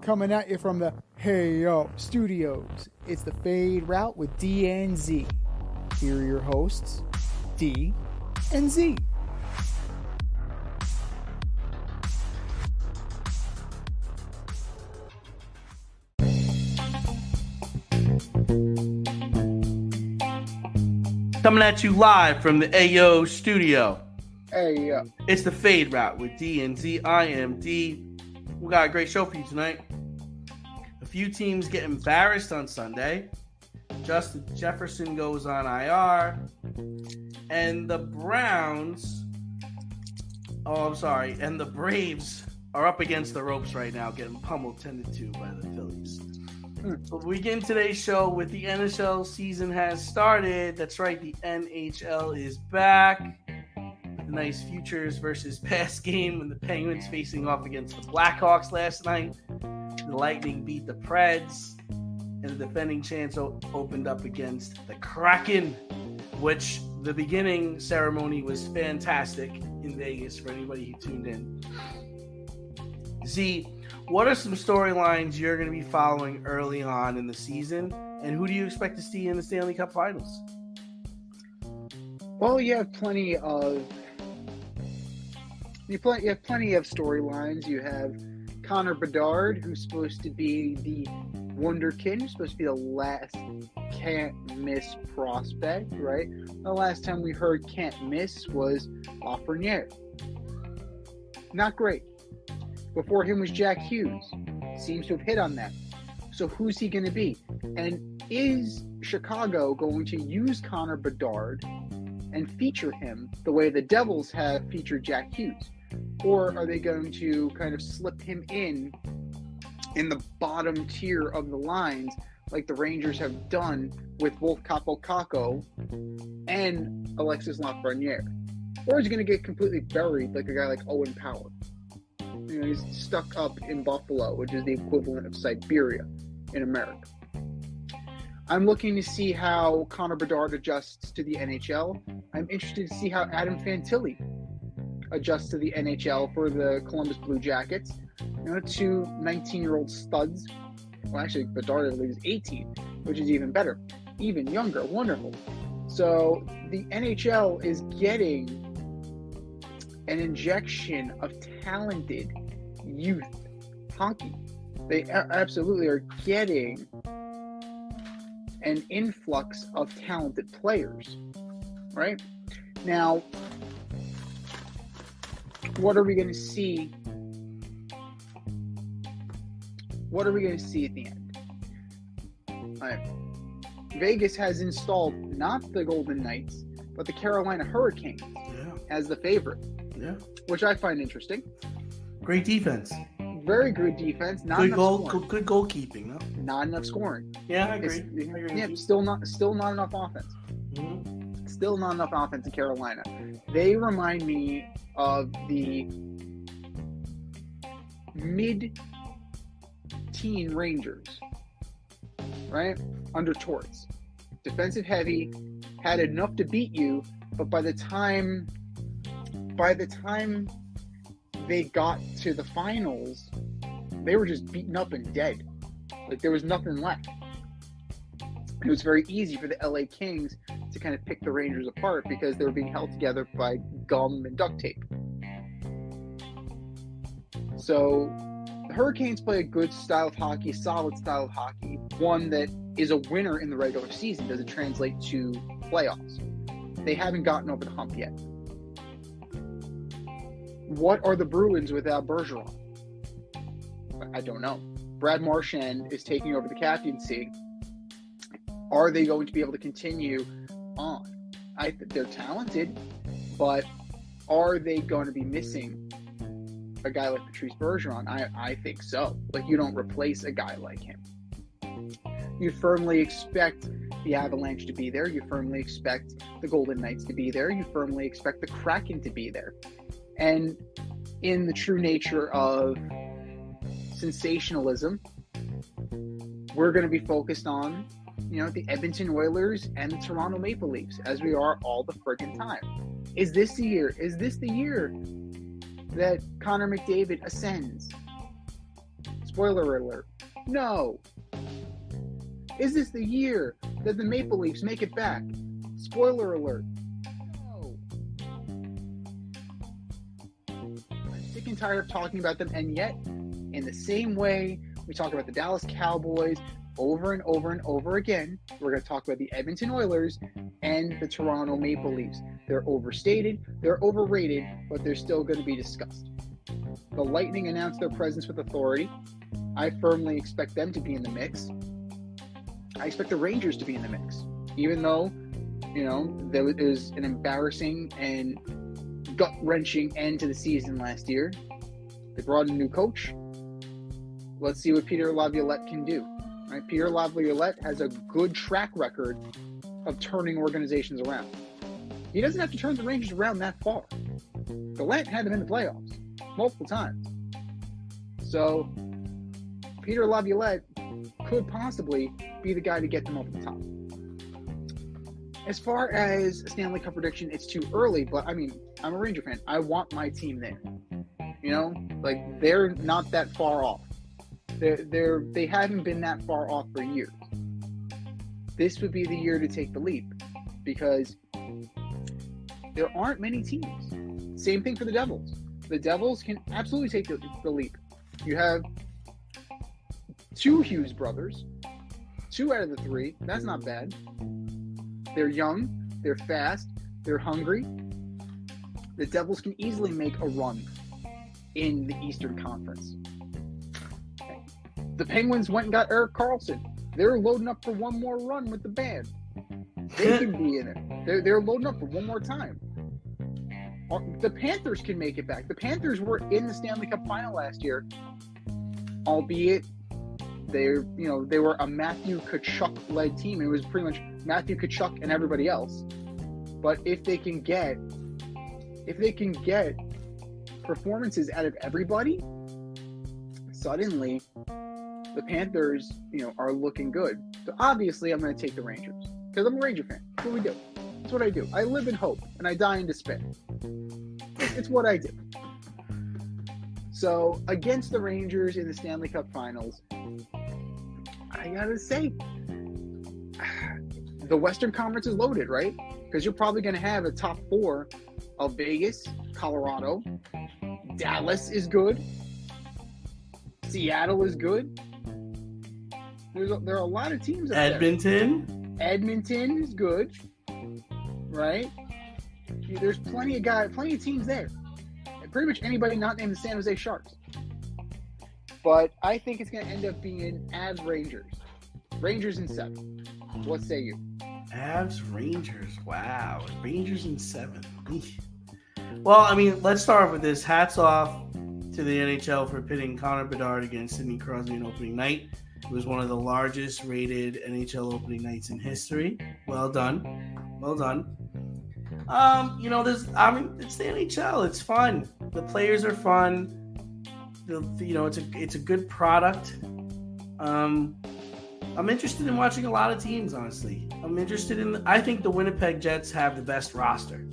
Coming at you from the Hey Yo Studios. It's the Fade Route with D and Z. Here are your hosts, D and Z. Coming at you live from the AO studio. Hey yo. It's the Fade Route with D and Z. I am D. We got a great show for you tonight. A few teams get embarrassed on Sunday. Justin Jefferson goes on IR. And the and the Braves are up against the ropes right now, getting pummeled 10-2 by the Phillies. So we begin today's show with the NHL season has started. That's right, the NHL is back. The nice futures versus past game when the Penguins facing off against the Blackhawks last night. The Lightning beat the Preds. And the defending champs opened up against the Kraken, which the beginning ceremony was fantastic in Vegas for anybody who tuned in. Z, what are some storylines you're going to be following early on in the season, and who do you expect to see in the Stanley Cup Finals? Well, you have plenty of storylines. You have Connor Bedard, who's supposed to be the wonderkid, who's supposed to be the last can't-miss prospect, right? The last time we heard can't miss was Lafreniere. Not great. Before him was Jack Hughes. Seems to have hit on that. So who's he going to be? And is Chicago going to use Connor Bedard and feature him the way the Devils have featured Jack Hughes? Or are they going to kind of slip him in the bottom tier of the lines like the Rangers have done with both Capo Caco and Alexis Lafreniere? Or is he going to get completely buried like a guy like Owen Power? You know, he's stuck up in Buffalo, which is the equivalent of Siberia in America. I'm looking to see how Connor Bedard adjusts to the NHL. I'm interested to see how Adam Fantilli adjusts to the NHL for the Columbus Blue Jackets. You know, two 19-year-old studs. Well, actually, Bedard, I believe, is 18, which is even better. Even younger. Wonderful. So the NHL is getting an injection of talented youth hockey. They absolutely are getting an influx of talented players, right? Now, what are we going to see? What are we going to see at the end? Vegas has installed not the Golden Knights, but the Carolina Hurricanes as the favorite. Yeah, which I find interesting. Great defense. Very good defense. Good goalkeeping. No? Not enough scoring. Yeah, I agree. Still not enough offense. Mm-hmm. Still not enough offense in Carolina. They remind me of the mid-teen Rangers, right? Under Torts. Defensive heavy, had enough to beat you, but by the time they got to the finals, they were just beaten up and dead. Like, there was nothing left. It was very easy for the LA Kings to kind of pick the Rangers apart because they were being held together by gum and duct tape. So the Hurricanes play a good style of hockey, solid style of hockey, one that is a winner in the regular season. Does it translate to playoffs? They haven't gotten over the hump yet. What are the Bruins without Bergeron? I don't know. Brad Marchand is taking over the captaincy. Are they going to be able to continue on? They're talented, but are they going to be missing a guy like Patrice Bergeron? I think so. Like, you don't replace a guy like him. You firmly expect the Avalanche to be there. You firmly expect the Golden Knights to be there. You firmly expect the Kraken to be there. And in the true nature of sensationalism, we're going to be focused on, the Edmonton Oilers and the Toronto Maple Leafs, as we are all the friggin' time. Is this the year? Is this the year that Connor McDavid ascends? Spoiler alert. No. Is this the year that the Maple Leafs make it back? Spoiler alert. No. I'm sick and tired of talking about them, and yet, in the same way we talk about the Dallas Cowboys over and over and over again, we're going to talk about the Edmonton Oilers and the Toronto Maple Leafs. They're overstated, they're overrated, but they're still going to be discussed. The Lightning announced their presence with authority. I firmly expect them to be in the mix. I expect the Rangers to be in the mix, even though, there was an embarrassing and gut-wrenching end to the season last year. They brought in a new coach. Let's see what Peter Laviolette can do. Right? Peter Laviolette has a good track record of turning organizations around. He doesn't have to turn the Rangers around that far. Gallant had them in the playoffs multiple times. So Peter Laviolette could possibly be the guy to get them over the top. As far as a Stanley Cup prediction, it's too early, but I'm a Ranger fan. I want my team there. They're not that far off. They haven't been that far off for years. This would be the year to take the leap because there aren't many teams. Same thing for the Devils. The Devils can absolutely take the leap. You have 2 Hughes brothers, 2 out of the 3. That's not bad. They're young, they're fast, they're hungry. The Devils can easily make a run in the Eastern Conference. The Penguins went and got Erik Karlsson. They're loading up for one more run with the band. They can be in it. They're loading up for one more time. The Panthers can make it back. The Panthers were in the Stanley Cup final last year, albeit they were a Matthew Tkachuk-led team. It was pretty much Matthew Tkachuk and everybody else. But if they can get performances out of everybody, suddenly the Panthers, are looking good. So obviously I'm going to take the Rangers because I'm a Ranger fan. That's what we do. That's what I do. I live in hope and I die in despair. It's what I do. So against the Rangers in the Stanley Cup Finals, I gotta say, the Western Conference is loaded, right? Because you're probably going to have a top 4 of Vegas, Colorado, Dallas is good, Seattle is good. There are a lot of teams out Edmonton. there. Edmonton is good, right? There's plenty of teams there. And pretty much anybody not named the San Jose Sharks. But I think it's going to end up being Avs Rangers. Rangers in 7. What say you? Avs Rangers. Wow. Rangers in 7. Well, let's start with this. Hats off to the NHL for pitting Connor Bedard against Sidney Crosby on opening night. It was one of the largest rated NHL opening nights in history. Well done. Well done. It's the NHL. It's fun. The players are fun. It's a good product. I'm interested in watching a lot of teams, honestly. I think the Winnipeg Jets have the best roster.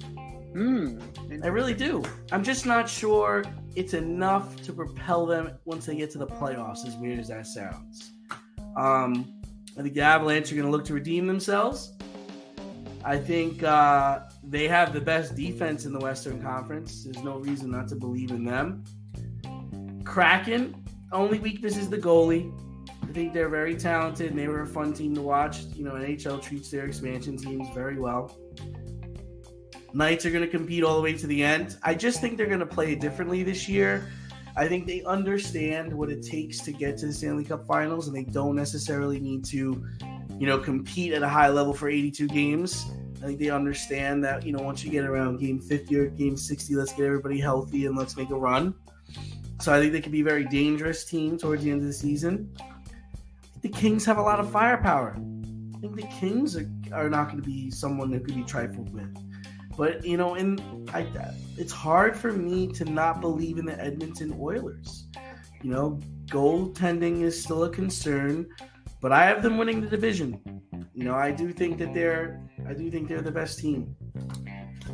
I really do. I'm just not sure it's enough to propel them once they get to the playoffs, as weird as that sounds. I think the Avalanche are going to look to redeem themselves. I think they have the best defense in the Western Conference. There's no reason not to believe in them. Kraken, only weakness is the goalie. I think they're very talented, and they were a fun team to watch. NHL treats their expansion teams very well. Knights are going to compete all the way to the end. I just think they're going to play it differently this year. I think they understand what it takes to get to the Stanley Cup Finals, and they don't necessarily need to, compete at a high level for 82 games. I think they understand that, once you get around game 50 or game 60, let's get everybody healthy and let's make a run. So I think they could be a very dangerous team towards the end of the season. The Kings have a lot of firepower. I think the Kings are not going to be someone that could be trifled with. But, it's hard for me to not believe in the Edmonton Oilers. Goaltending is still a concern, but I have them winning the division. I do think they're the best team.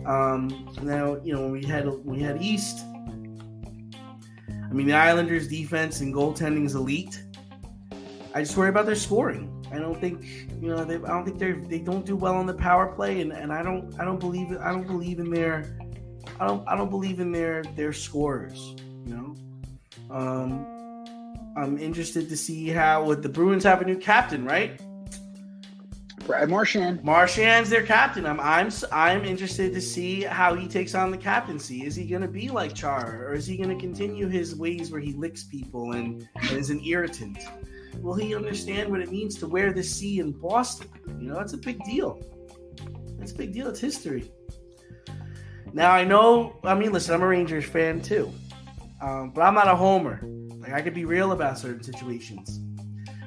Now, when we head east, I mean, the Islanders' defense and goaltending is elite. I just worry about their scoring. I don't think they don't do well on the power play, and I don't believe in their scorers. I'm interested to see how the Bruins have a new captain, right? Brad Marchand. Marchand's their captain. I'm interested to see how he takes on the captaincy. Is he going to be like Chara, or is he going to continue his ways where he licks people and is an irritant? Will he understand what it means to wear the C in Boston? That's a big deal. It's a big deal. It's history. Now, listen, I'm a Rangers fan too. But I'm not a homer. Like, I could be real about certain situations.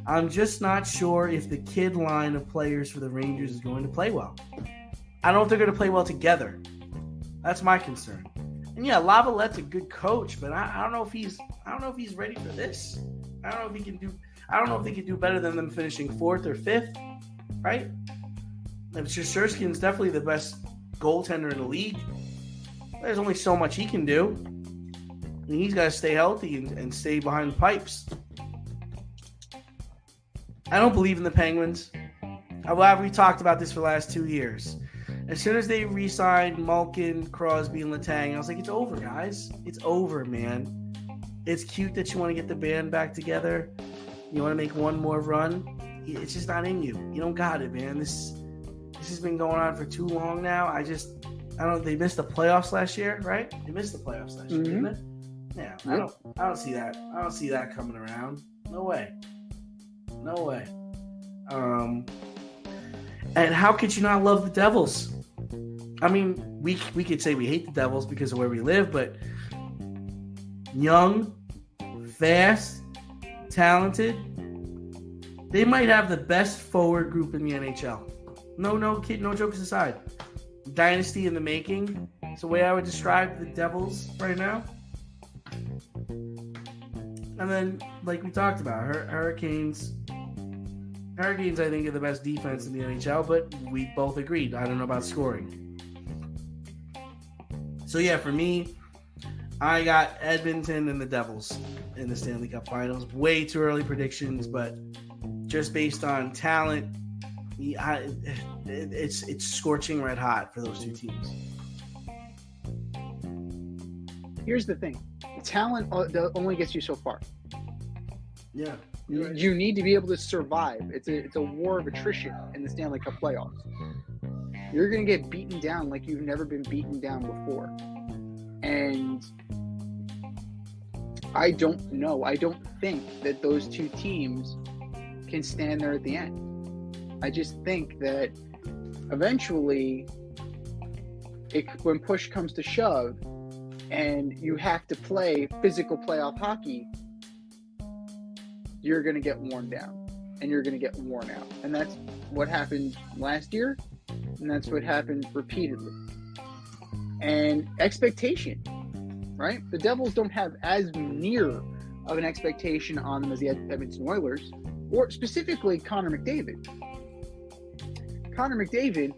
I'm just not sure if the kid line of players for the Rangers is going to play well. I don't think they're going to play well together. That's my concern. And yeah, Lavallette a good coach, but I don't know if he's ready for this. I don't know if they can do better than them finishing 4th or 5th, right? Sherskin's definitely the best goaltender in the league. There's only so much he can do. And he's got to stay healthy and stay behind the pipes. I don't believe in the Penguins. We talked about this for the last 2 years. As soon as they re-signed Malkin, Crosby, and Letang, I was like, it's over, guys. It's over, man. It's cute that you want to get the band back together. You want to make one more run. It's just not in you. You don't got it, man. This has been going on for too long now. They missed the playoffs last year, right? They missed the playoffs last year, didn't they? Yeah, yep. I don't see that. I don't see that coming around. No way. And how could you not love the Devils? I mean, we could say we hate the Devils because of where we live, but young, fast, talented, they might have the best forward group in the NHL. No jokes aside. Dynasty in the making. It's the way I would describe the Devils right now. And then, like we talked about, Hurricanes, I think, are the best defense in the NHL, but we both agreed. I don't know about scoring. So, yeah, for me, I got Edmonton and the Devils in the Stanley Cup Finals. Way too early predictions, but just based on talent, it's scorching red hot for those two teams. Here's the thing. Talent only gets you so far. Yeah. You need to be able to survive. It's a war of attrition in the Stanley Cup playoffs. You're going to get beaten down like you've never been beaten down before. And I don't know. I don't think that those two teams can stand there at the end. I just think that eventually, when push comes to shove, and you have to play physical playoff hockey, you're going to get worn down and you're going to get worn out. And that's what happened last year, and that's what happened repeatedly. And expectation, right? The Devils don't have as near of an expectation on them as the Edmonton Oilers, or specifically Connor McDavid. Connor McDavid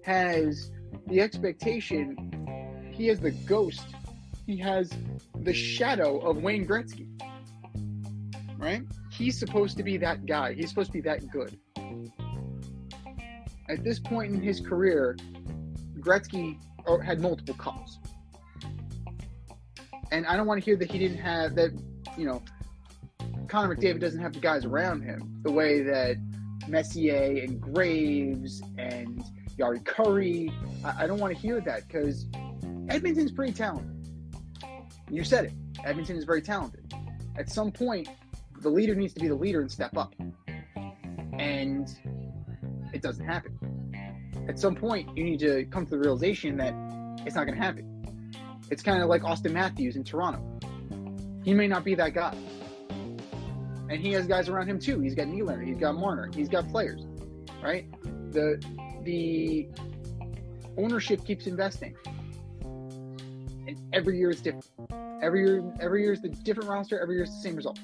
has the expectation, he has the ghost, he has the shadow of Wayne Gretzky, right? He's supposed to be that guy. He's supposed to be that good. At this point in his career, Gretzky had multiple cups. And I don't want to hear that he didn't have that, Connor McDavid doesn't have the guys around him the way that Messier and Graves and Yari Curry. I don't want to hear that because Edmonton's pretty talented. You said it. Edmonton is very talented. At some point, the leader needs to be the leader and step up. And it doesn't happen. At some point, you need to come to the realization that it's not going to happen. It's kind of like Austin Matthews in Toronto. He may not be that guy. And he has guys around him too. He's got Nylander, he's got Marner, he's got players, right? The ownership keeps investing. And every year is different. Every year is the different roster. Every year is the same result,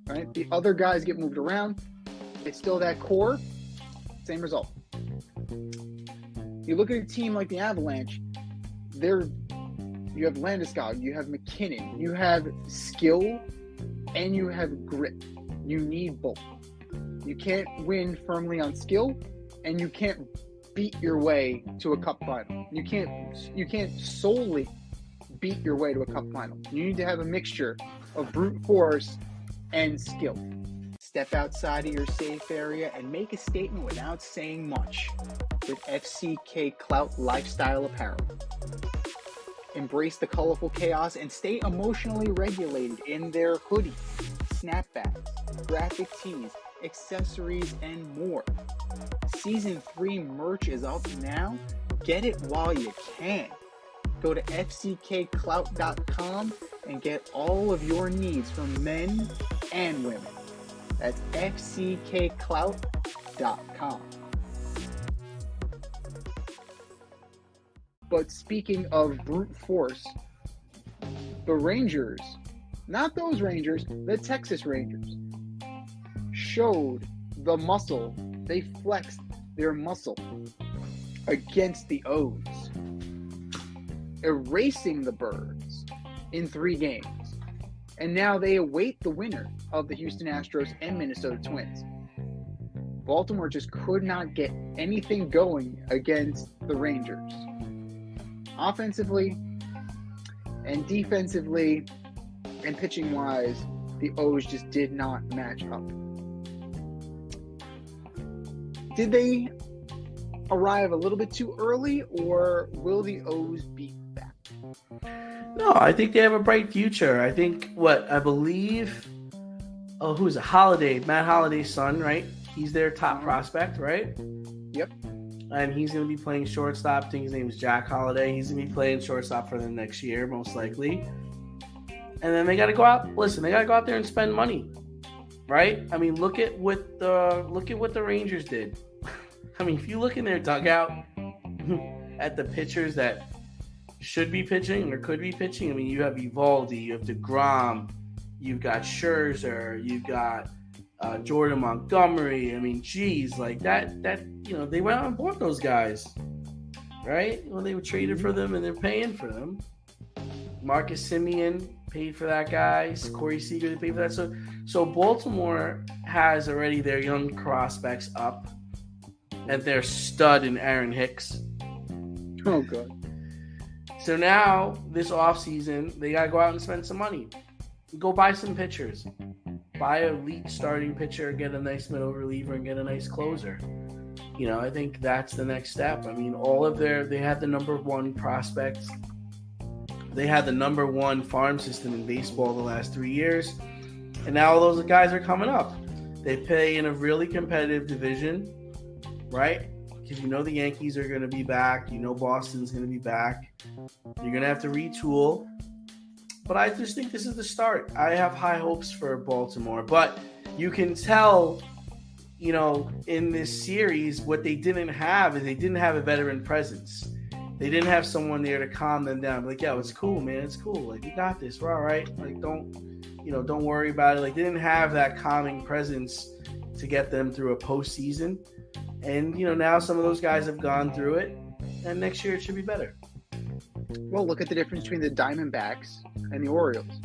right? The other guys get moved around. It's still that core, same result. You look at a team like the Avalanche, they're You have Landeskog, you have McKinnon, you have skill, and you have grit. You need both. You can't win firmly on skill, and you can't beat your way to a cup final. You can't solely beat your way to a cup final. You need to have a mixture of brute force and skill. Step outside of your safe area and make a statement without saying much with FCK Clout Lifestyle Apparel. Embrace the colorful chaos and stay emotionally regulated in their hoodies, snapbacks, graphic tees, accessories, and more. Season 3 merch is up now. Get it while you can. Go to fckclout.com and get all of your needs from men and women. That's fckclout.com. But speaking of brute force, the Rangers, not those Rangers, the Texas Rangers, showed the muscle. They flexed their muscle against the O's, erasing the Birds in 3 games. And now they await the winner of the Houston Astros and Minnesota Twins. Baltimore just could not get anything going against the Rangers. Offensively and defensively and pitching-wise, the O's just did not match up. Did they arrive a little bit too early, or will the O's beat back? No, I think they have a bright future. I think who's it? Matt Holliday's son, right? He's their top prospect, right? Yep. And he's going to be playing shortstop. I think his name is Jack Holliday. He's going to be playing shortstop for them next year, most likely. And then they got to go out. Listen, they got to go out there and spend money, right? I mean, look at what the Rangers did. I mean, if you look in their dugout at the pitchers that should be pitching or could be pitching, I mean, you have Eovaldi, you have DeGrom, you've got Scherzer, you've got Jordan Montgomery. I mean, geez, like that, they went out and bought those guys, right? Well, they were traded for them and they're paying for them. Marcus Semien paid for that guy. Corey Seager, they paid for that. So Baltimore has already their young prospects up, and their stud in Aaron Hicks. Oh, God. So now, this offseason, they got to go out and spend some money. Go buy some pitchers. Buy an elite starting pitcher, get a nice middle reliever, and get a nice closer. I think that's the next step. I mean, they had the number 1 prospects. They had the number 1 farm system in baseball the last 3 years. And now all those guys are coming up. They play in a really competitive division, right? Because the Yankees are going to be back. Boston's going to be back. You're going to have to retool. But I just think this is the start. I have high hopes for Baltimore. But you can tell, in this series, what they didn't have is they didn't have a veteran presence. They didn't have someone there to calm them down. Like, yo, it's cool, man. It's cool. Like, we got this. We're all right. Like, don't worry about it. Like, they didn't have that calming presence to get them through a postseason. And, now some of those guys have gone through it. And next year it should be better. Well, look at the difference between the Diamondbacks and the Orioles.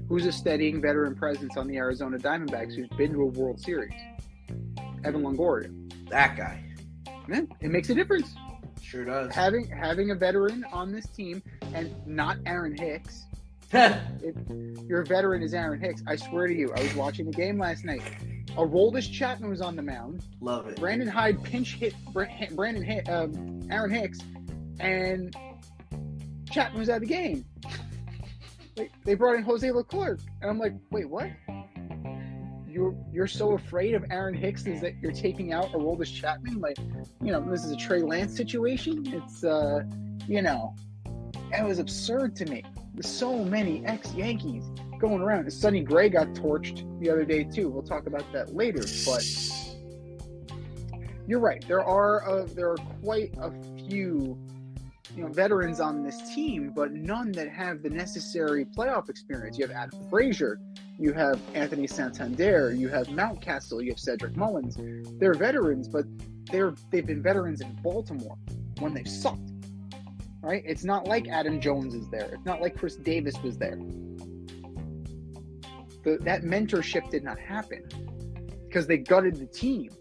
Who's a steadying veteran presence on the Arizona Diamondbacks who's been to a World Series? Evan Longoria. That guy. Man, it makes a difference. Sure does. Having a veteran on this team and not Aaron Hicks. Your veteran is Aaron Hicks. I swear to you, I was watching the game last night. Aroldis Chapman was on the mound. Love it. Brandon Hyde pinch hit Aaron Hicks, and Chapman was out of the game. They brought in Jose Leclerc, and I'm like, wait, what? You're so afraid of Aaron Hicks is that you're taking out Aroldis Chapman? Like, this is a Trey Lance situation. It's it was absurd to me. There's so many ex-Yankees going around. Sonny Gray got torched the other day too. We'll talk about that later. But you're right. There are quite a few veterans on this team, but none that have the necessary playoff experience. You have Adam Frazier, you have Anthony Santander, you have Mountcastle, you have Cedric Mullins. They're veterans, but they've been veterans in Baltimore when they've sucked. right? It's not like Adam Jones is there. It's not like Chris Davis was there. That mentorship did not happen because they gutted the team.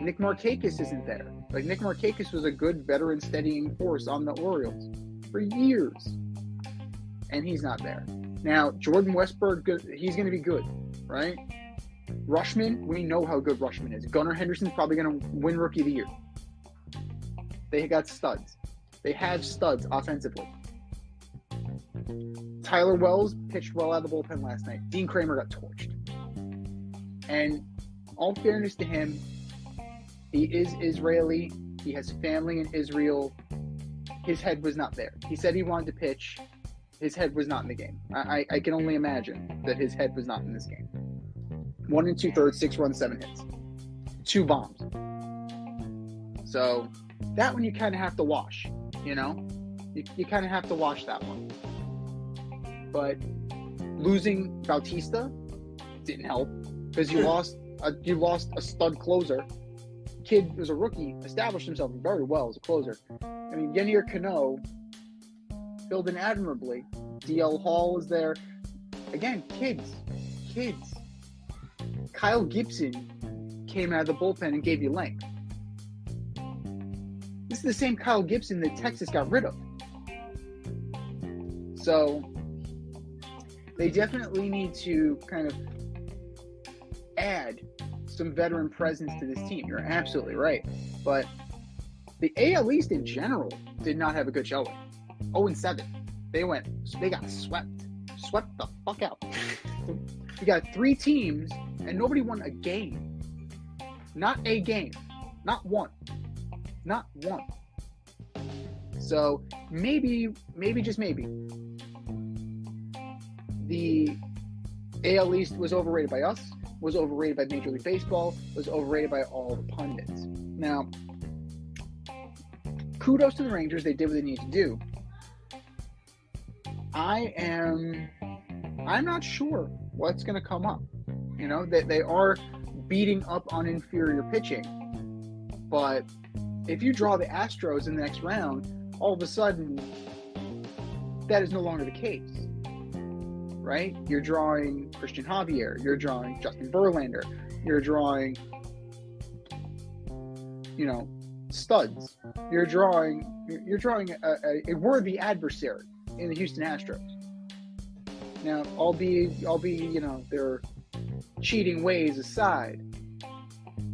Nick Markakis isn't there. Like, Nick Markakis was a good veteran steadying force on the Orioles for years, and he's not there. Now, Jordan Westburg, he's going to be good, right? Rushman, we know how good Rushman is. Gunnar Henderson's probably going to win Rookie of the Year. They got studs. They have studs offensively. Tyler Wells pitched well out of the bullpen last night. Dean Kramer got torched. And all fairness to him, he is Israeli. He has family in Israel. His head was not there. He said he wanted to pitch. His head was not in the game. I can only imagine that his head was not in this game. 1 2/3, 6 runs, 7 hits. 2 bombs. So that one you kind of have to wash, you know? You kind of have to wash that one. But losing Bautista didn't help because you lost a stud closer. Kid was a rookie, established himself very well as a closer. I mean, Yennier Cano filled in admirably. DL Hall is there. Again, kids. Kyle Gibson came out of the bullpen and gave you length. This is the same Kyle Gibson that Texas got rid of. So they definitely need to kind of add some veteran presence to this team. You're absolutely right. But the AL East in general did not have a good showing. 0-7. They got swept the fuck out. You got 3 teams and nobody won a game. Not a game. Not one. So maybe, just maybe, the AL East was overrated by us, was overrated by Major League Baseball, was overrated by all the pundits. Now, kudos to the Rangers. They did what they needed to do. I'm not sure what's going to come up. You know, they are beating up on inferior pitching. But if you draw the Astros in the next round, all of a sudden, that is no longer the case. Right? You're drawing Christian Javier. You're drawing Justin Verlander. You're drawing, studs. You're drawing a worthy adversary in the Houston Astros. Now, albeit their cheating ways aside,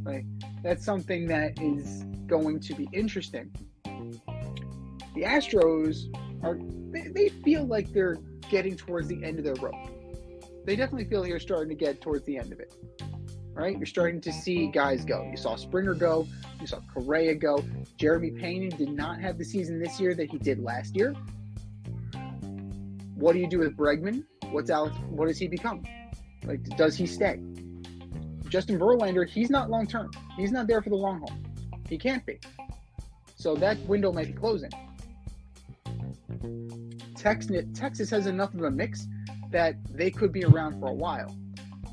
like, that's something that is going to be interesting. The Astros they feel like they're getting towards the end of their rope. They definitely feel you're starting to get towards the end of it, right? You're starting to see guys go. You saw Springer go. You saw Correa go. Jeremy Payne did not have the season this year that he did last year. What do you do with Bregman? What does he become? Like, does he stay? Justin Verlander, he's not long term. He's not there for the long haul. He can't be. So that window might be closing. Texas has enough of a mix that they could be around for a while.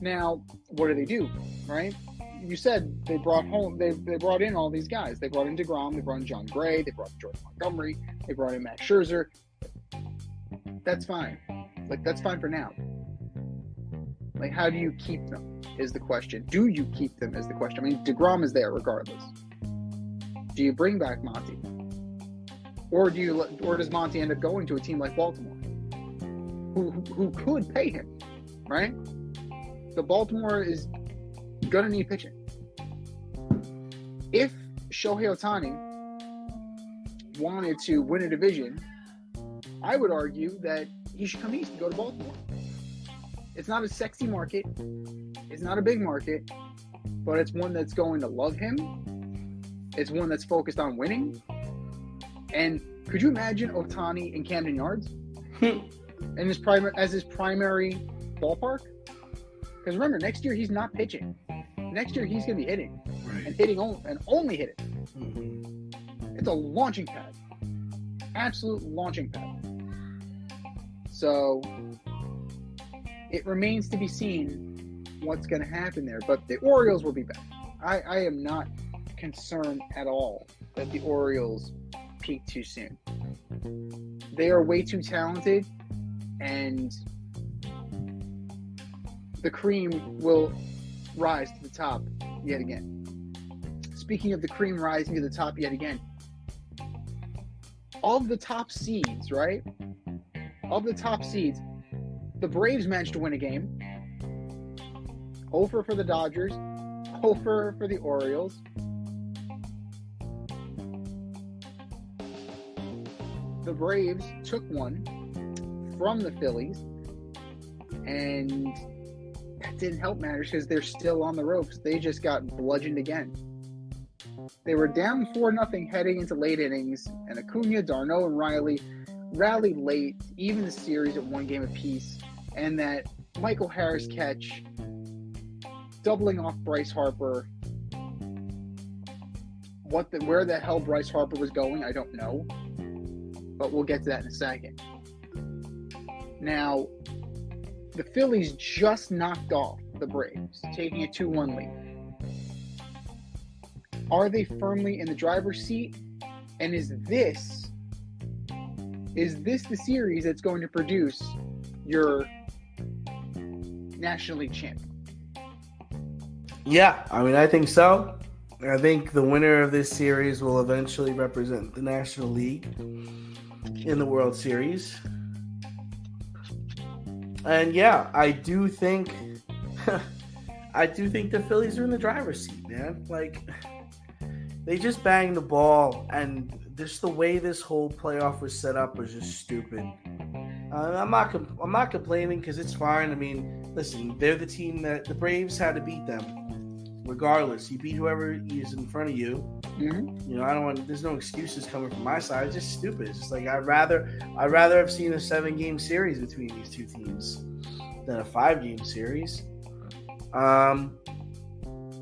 Now, what do? Right? You said they brought in all these guys. They brought in DeGrom, they brought in John Gray, they brought in Jordan Montgomery, they brought in Max Scherzer. That's fine. Like, that's fine for now. Like, how do you keep them is the question. Do you keep them is the question. I mean, DeGrom is there regardless. Do you bring back Monty? Or does Monty end up going to a team like Baltimore, who could pay him, right? The Baltimore is gonna need pitching. If Shohei Ohtani wanted to win a division, I would argue that he should come east and go to Baltimore. It's not a sexy market. It's not a big market, but it's one that's going to love him. It's one that's focused on winning. And could you imagine Ohtani in Camden Yards as his primary ballpark? Because remember, next year he's not pitching. Next year he's going to be hitting, right, and only hitting. Mm-hmm. It's a launching pad, absolute launching pad. So it remains to be seen what's going to happen there. But the Orioles will be back. I am not concerned at all that the Orioles peak too soon. They are way too talented, and the cream will rise to the top yet again. Speaking of the cream rising to the top yet again, of the top seeds, right? Of the top seeds, the Braves managed to win a game. Over for the Dodgers, over for the Orioles. The Braves took one from the Phillies, and that didn't help matters because they're still on the ropes. They just got bludgeoned again. They were down 4-0 heading into late innings, and Acuna, d'Arnaud, and Riley rallied late, even the series at one game apiece, and that Michael Harris catch, doubling off Bryce Harper. Where the hell Bryce Harper was going, I don't know, but we'll get to that in a second. Now, the Phillies just knocked off the Braves, taking a 2-1 lead. Are they firmly in the driver's seat? And is this the series that's going to produce your National League champion? Yeah, I mean, I think so. I think the winner of this series will eventually represent the National League in the World Series. And yeah, I do think the Phillies are in the driver's seat, man. Like, they just banged the ball, and just the way this whole playoff was set up was just stupid. I'm not complaining because it's fine. I mean, listen, they're the team that the Braves had to beat them. Regardless, you beat whoever is in front of you. Mm-hmm. You know, there's no excuses coming from my side. It's just stupid. It's just like I'd rather have seen a 7-game series between these two teams than a 5-game series.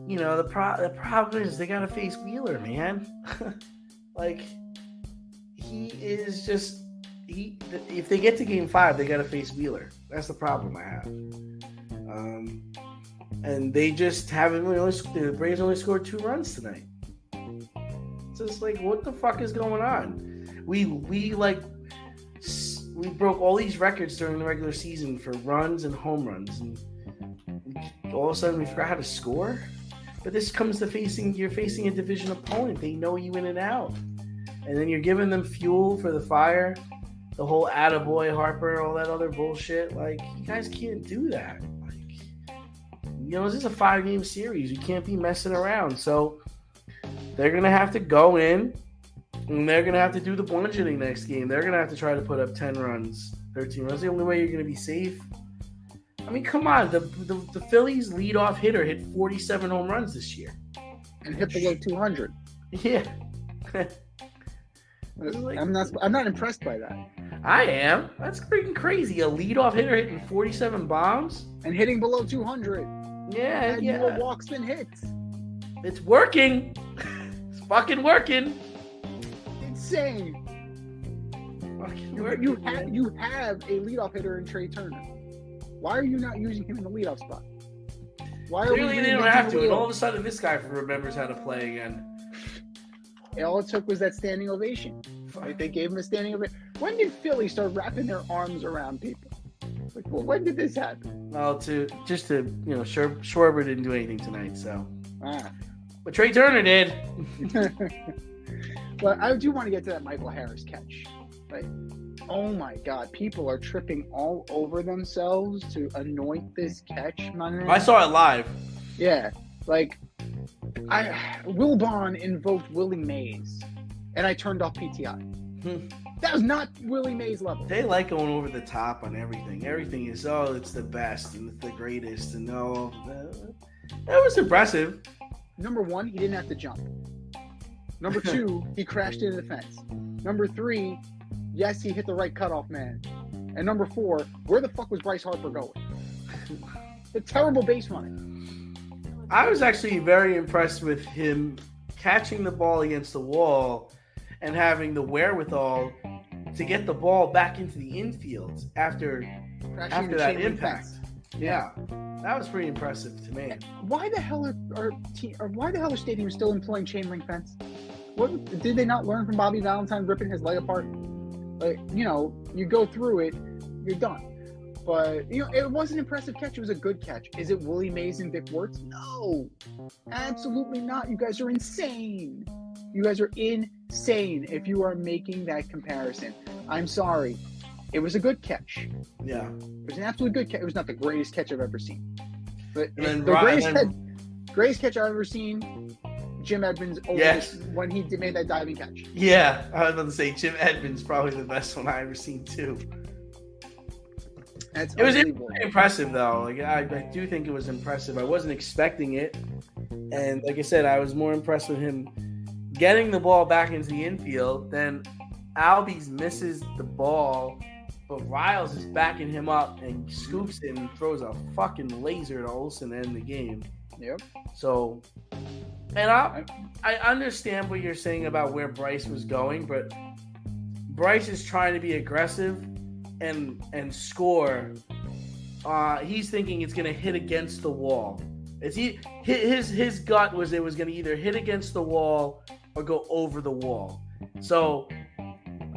You know, the problem is they gotta face Wheeler, man. Like, if they get to game 5, they gotta face Wheeler. That's the problem I have. And they just haven't really. The Braves only scored 2 runs tonight. It's just like, what the fuck is going on? We broke all these records during the regular season for runs and home runs, and all of a sudden we forgot how to score. But this comes to you're facing a division opponent. They know you in and out, and then you're giving them fuel for the fire. The whole attaboy Harper, all that other bullshit. Like, you guys can't do that. You know, this is a 5-game series. You can't be messing around. So they're going to have to go in, and they're going to have to do the bludgeoning next game. They're going to have to try to put up 10 runs, 13 runs. The only way you're going to be safe. I mean, come on. The Phillies leadoff hitter hit 47 home runs this year. And hit below 200. Yeah. I'm not impressed by that. I am. That's freaking crazy. A leadoff hitter hitting 47 bombs. And hitting below 200. Yeah, and yeah. more walks than hits. It's working. It's fucking working. Insane. Fucking You have a leadoff hitter in Trey Turner. Why are you not using him in the leadoff spot? Clearly they don't have to, and all of a sudden this guy remembers how to play again. All it took was that standing ovation. Like, they gave him a standing ovation. When did Philly start wrapping their arms around people? Like, well, when did this happen? Well, Schwarber didn't do anything tonight, so. Ah. But Trey Turner did. But I do want to get to that Michael Harris catch. Like, oh my God, people are tripping all over themselves to anoint this catch, my man. I saw it live. Yeah, like, Wilbon invoked Willie Mays, and I turned off PTI. That was not Willie Mays level. They like going over the top on everything. Everything is, it's the best and it's the greatest, and that was impressive. Number 1, he didn't have to jump. Number 2, he crashed into the fence. Number 3, yes, he hit the right cutoff man. And number 4, where the fuck was Bryce Harper going? The terrible base running. I was actually very impressed with him catching the ball against the wall and having the wherewithal to get the ball back into the infield after that impact. Yeah, that was pretty impressive to me. Why the hell are stadiums still employing chain link fence? What did they not learn from Bobby Valentine ripping his leg apart? Like, you go through it, you're done. But, it was an impressive catch. It was a good catch. Is it Willie Mays and Vic Wirtz? No, absolutely not. You guys are insane. You guys are insane if you are making that comparison. I'm sorry. It was a good catch. Yeah. It was an absolute good catch. It was not the greatest catch I've ever seen. But And greatest catch I've ever seen, Jim Edmonds when he made that diving catch. Yeah, I was about to say Jim Edmonds probably the best one I ever seen too. It was impressive though. Like I do think it was impressive. I wasn't expecting it, and like I said, I was more impressed with him getting the ball back into the infield. Then Albies misses the ball, but Riles is backing him up and scoops it and throws a fucking laser to Olsen to end the game. Yep. So, and I understand what you're saying about where Bryce was going, but Bryce is trying to be aggressive and score. He's thinking it's going to hit against the wall. His gut was it was going to either hit against the wall or go over the wall. So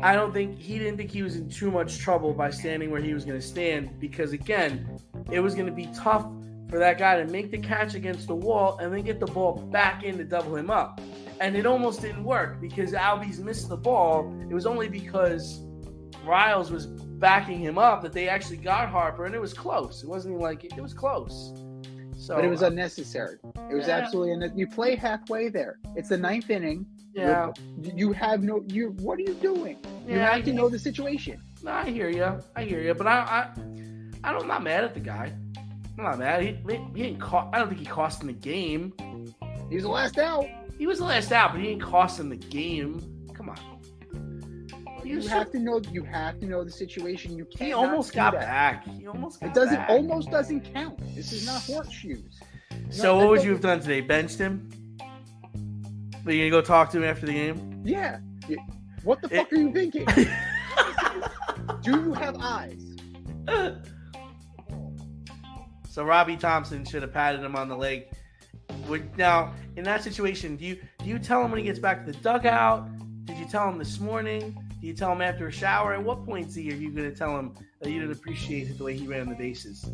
I don't think he didn't think he was in too much trouble by standing where he was going to stand, because again, it was going to be tough for that guy to make the catch against the wall and then get the ball back in to double him up. And it almost didn't work because Albies missed the ball. It was only because Riles was backing him up that they actually got Harper, and it was close. It wasn't even like it was close. So, but it was unnecessary. It was absolutely unnecessary. You play halfway there. It's the 9th inning. Yeah. You have no. What are you doing? You have to know the situation. No, I hear you. But I'm not mad at the guy. I'm not mad. He didn't I don't think he cost him the game. He was the last out. He was the last out, but he didn't cost him the game. Come on. You have to know the situation. You can't. He almost got back. Almost doesn't count. This is not horseshoes. So what would you have done today? Benched him? Are you gonna go talk to him after the game? Yeah. What the fuck are you thinking? Do you have eyes? So Robbie Thompson should have patted him on the leg. Now, in that situation, do you tell him when he gets back to the dugout? Did you tell him this morning? Do you tell him after a shower? At what point, Z, are you going to tell him that you didn't appreciate the way he ran the bases?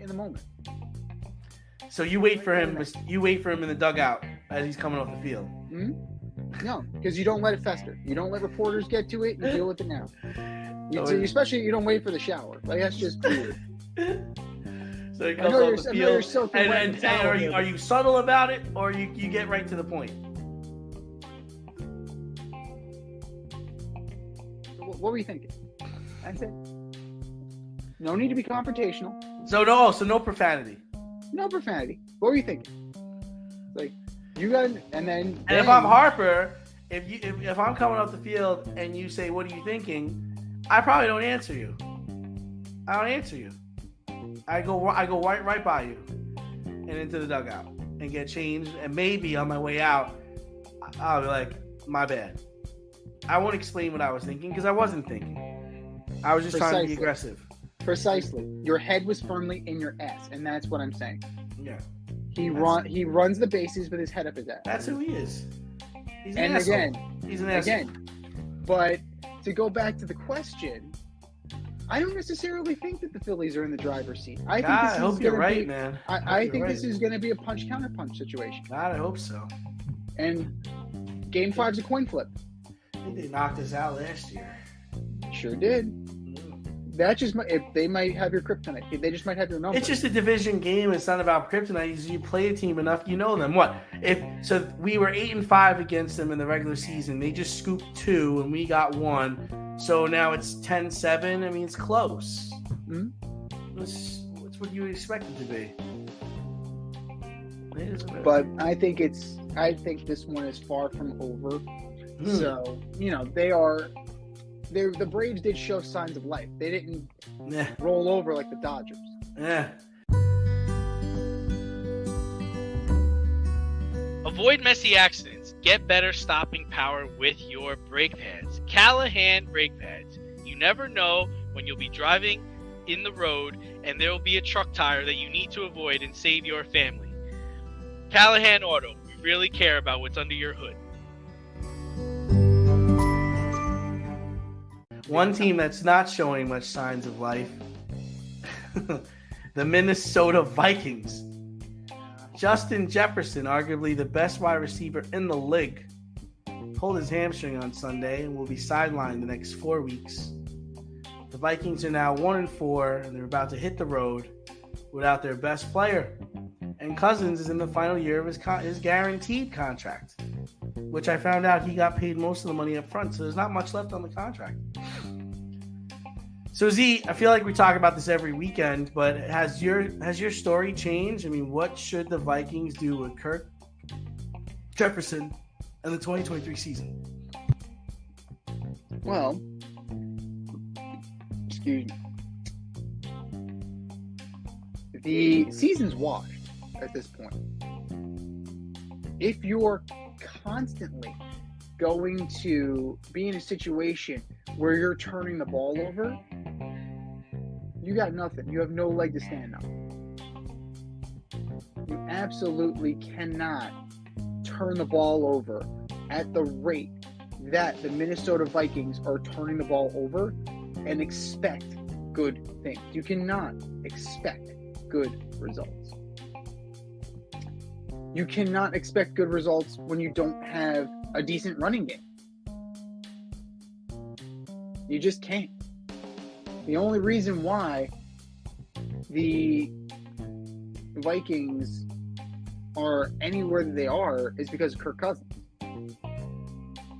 In the moment. So you wait for him. You wait for him in the dugout as he's coming off the field. Mm-hmm. No, because you don't let it fester. You don't let reporters get to it. You deal with it now. Especially you don't wait for the shower. Like, that's just weird. So he comes off the field. And are you subtle about it, or you get right to the point? What were you thinking? That's it. No need to be confrontational. So no profanity. No profanity. What were you thinking? Like, you got, and then. And if I'm Harper, if I'm coming off the field and you say, "What are you thinking?" I probably don't answer you. I don't answer you. I go right by you and into the dugout and get changed, and maybe on my way out, I'll be like, "My bad." I won't explain what I was thinking because I wasn't thinking. I was just trying to be aggressive. Precisely. Your head was firmly in your ass, and that's what I'm saying. Yeah. He runs the bases with his head up his ass. That's who he is. He's an and asshole. again, he's an asshole. Again, but to go back to the question, I don't necessarily think that the Phillies are in the driver's seat. I hope you're right, man. I think this is going to be a punch counter punch situation. God, I hope so. And Game 5's a coin flip. I think they knocked us out last year. Sure did. That just they might have your kryptonite. They just might have your number. It's just a division game. It's not about kryptonite. You play a team enough, you know them. So we were 8-5 against them in the regular season. They just scooped 2 and we got 1. So now it's 10-7. I mean, it's close. Mm-hmm. It's what you would expect it to be. But I think this one is far from over. So, the Braves did show signs of life. They didn't roll over like the Dodgers. Yeah. Avoid messy accidents. Get better stopping power with your brake pads. Callahan brake pads. You never know when you'll be driving in the road and there will be a truck tire that you need to avoid and save your family. Callahan Auto. We really care about what's under your hood. One team that's not showing much signs of life, the Minnesota Vikings. Justin Jefferson, arguably the best wide receiver in the league, pulled his hamstring on Sunday and will be sidelined the next 4 weeks. The Vikings are now 1-4, and they're about to hit the road without their best player. And Cousins is in the final year of his guaranteed contract, which I found out he got paid most of the money up front, so there's not much left on the contract. So Z, I feel like we talk about this every weekend, but has your story changed? I mean, what should the Vikings do with Kirk Jefferson in the 2023 season? Well, excuse me. The season's washed at this point. If you're constantly going to be in a situation where you're turning the ball over, you got nothing. You have no leg to stand on. You absolutely cannot turn the ball over at the rate that the Minnesota Vikings are turning the ball over and expect good things. You cannot expect good results. You cannot expect good results when you don't have a decent running game. You just can't. The only reason why the Vikings are anywhere that they are is because of Kirk Cousins.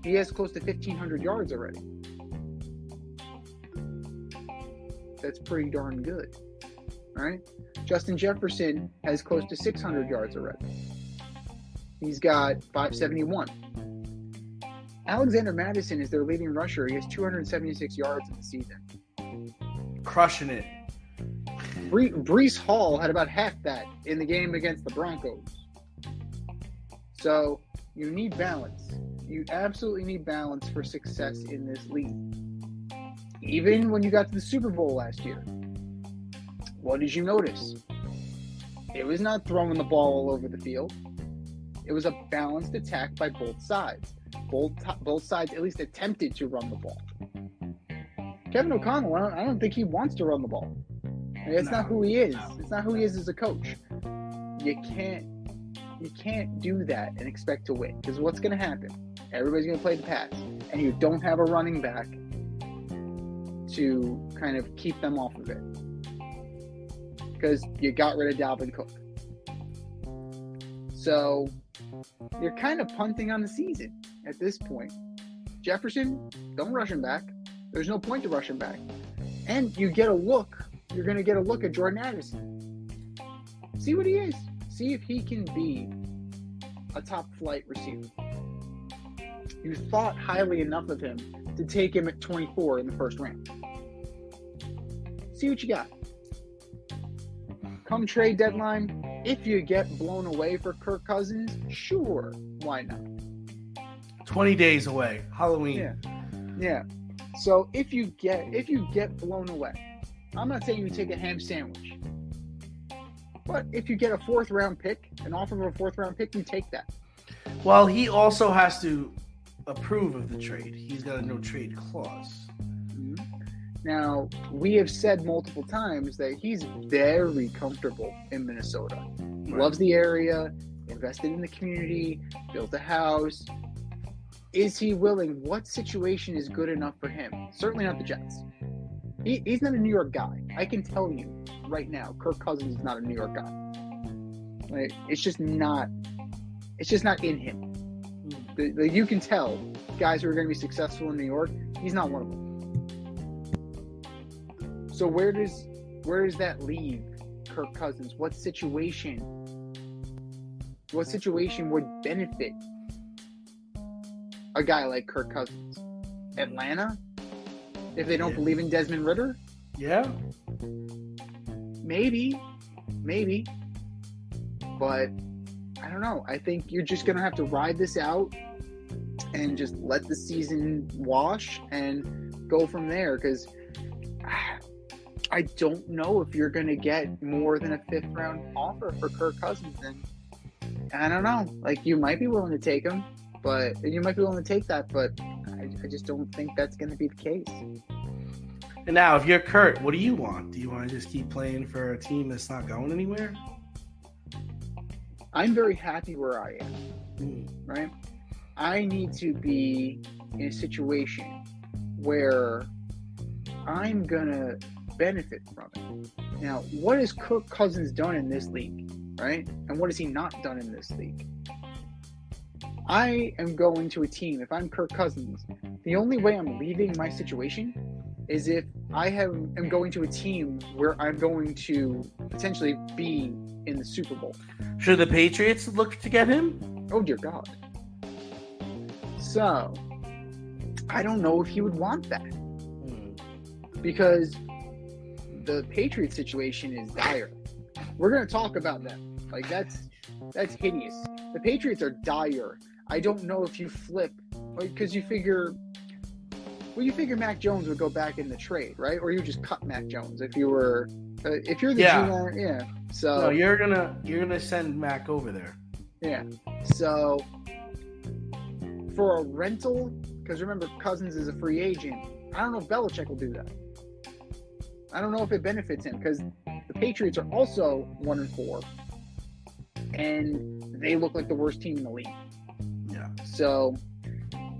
He has close to 1,500 yards already. That's pretty darn good, right? Justin Jefferson has close to 600 yards already. He's got 571. Alexander Mattison is their leading rusher. He has 276 yards in the season. Crushing it. Breece Hall had about half that in the game against the Broncos. So you need balance. You absolutely need balance for success in this league. Even when you got to the Super Bowl last year, what did you notice? It was not throwing the ball all over the field. It was a balanced attack by both sides. Both sides at least attempted to run the ball. Kevin O'Connell, I don't think he wants to run the ball. It's not who he is. It's not who he is as a coach. You can't do that and expect to win. Because what's going to happen? Everybody's going to play the pass. And you don't have a running back to kind of keep them off of it. Because you got rid of Dalvin Cook. So you're kind of punting on the season at this point. Jefferson, don't rush him back. There's no point to rush him back. And you get a look. You're going to get a look at Jordan Addison. See what he is. See if he can be a top flight receiver. You thought highly enough of him to take him at 24 in the first round. See what you got. Come trade deadline, if you get blown away for Kirk Cousins, sure, why not? 20 days away, Halloween. Yeah. So if you get blown away, I'm not saying you take a ham sandwich, but if you get a 4th round pick, an offer of a 4th round pick, you take that. Well, he also has to approve of the trade. He's got a no trade clause. Mm-hmm. Now, we have said multiple times that he's very comfortable in Minnesota. He loves the area, invested in the community, built a house. Is he willing? What situation is good enough for him? Certainly not the Jets. He's not a New York guy. I can tell you right now, Kirk Cousins is not a New York guy. Like, it's just not in him. You can tell guys who are going to be successful in New York, he's not one of them. So where does that leave Kirk Cousins? What situation would benefit a guy like Kirk Cousins? Atlanta? If they don't believe in Desmond Ridder? Yeah. Maybe. But I don't know. I think you're just going to have to ride this out and just let the season wash and go from there, because I don't know if you're going to get more than a 5th round offer for Kirk Cousins. And I don't know. Like, you might be willing to take him, but you might be willing to take that, but I just don't think that's going to be the case. And now, if you're Kurt, what do you want? Do you want to just keep playing for a team that's not going anywhere? I'm very happy where I am, right? I need to be in a situation where I'm going to benefit from it. Now, what has Kirk Cousins done in this league, right? And what has he not done in this league? I am going to a team. If I'm Kirk Cousins, the only way I'm leaving my situation is if I am going to a team where I'm going to potentially be in the Super Bowl. Should the Patriots look to get him? Oh, dear God. So, I don't know if he would want that. Because the Patriots situation is dire. We're going to talk about them. Like, that's hideous. The Patriots are dire. I don't know if you flip, because you figure Mac Jones would go back in the trade, right? Or you just cut Mac Jones if you're the GM, yeah. So no, you're gonna send Mac over there. Yeah. So for a rental, because remember Cousins is a free agent. I don't know if Belichick will do that. I don't know if it benefits him because the Patriots are also 1-4, and they look like the worst team in the league. Yeah. So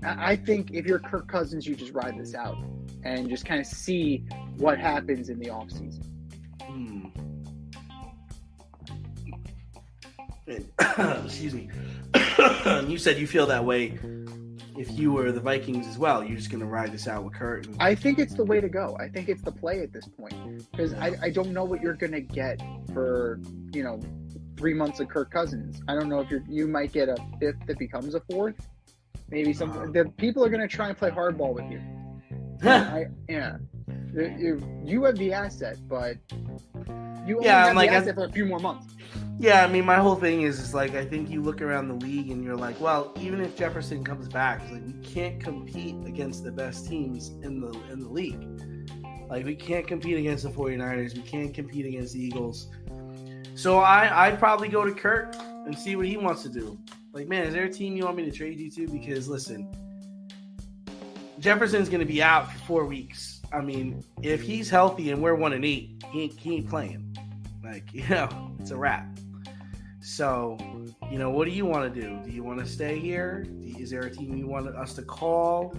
I think if you're Kirk Cousins, you just ride this out and just kind of see what happens in the offseason. Excuse me. You said you feel that way if you were the Vikings as well. You're just going to ride this out with Kurt. I think it's the way to go. I think it's the play at this point because I don't know what you're going to get for, 3 months of Kirk Cousins. I don't know if you might get a fifth that becomes a fourth. Maybe something. The people are going to try and play hardball with you. You have the asset, but you only have the asset for a few more months. Yeah, I mean, my whole thing is like, I think you look around the league and you're like, well, even if Jefferson comes back, it's like we can't compete against the best teams in the league. Like, we can't compete against the 49ers. We can't compete against the Eagles. So I'd probably go to Kurt and see what he wants to do. Like, man, is there a team you want me to trade you to? Because, listen, Jefferson's going to be out for 4 weeks. I mean, if he's healthy and we're 1-8, he ain't playing. Like, it's a wrap. So, what do you want to do? Do you want to stay here? Is there a team you want us to call?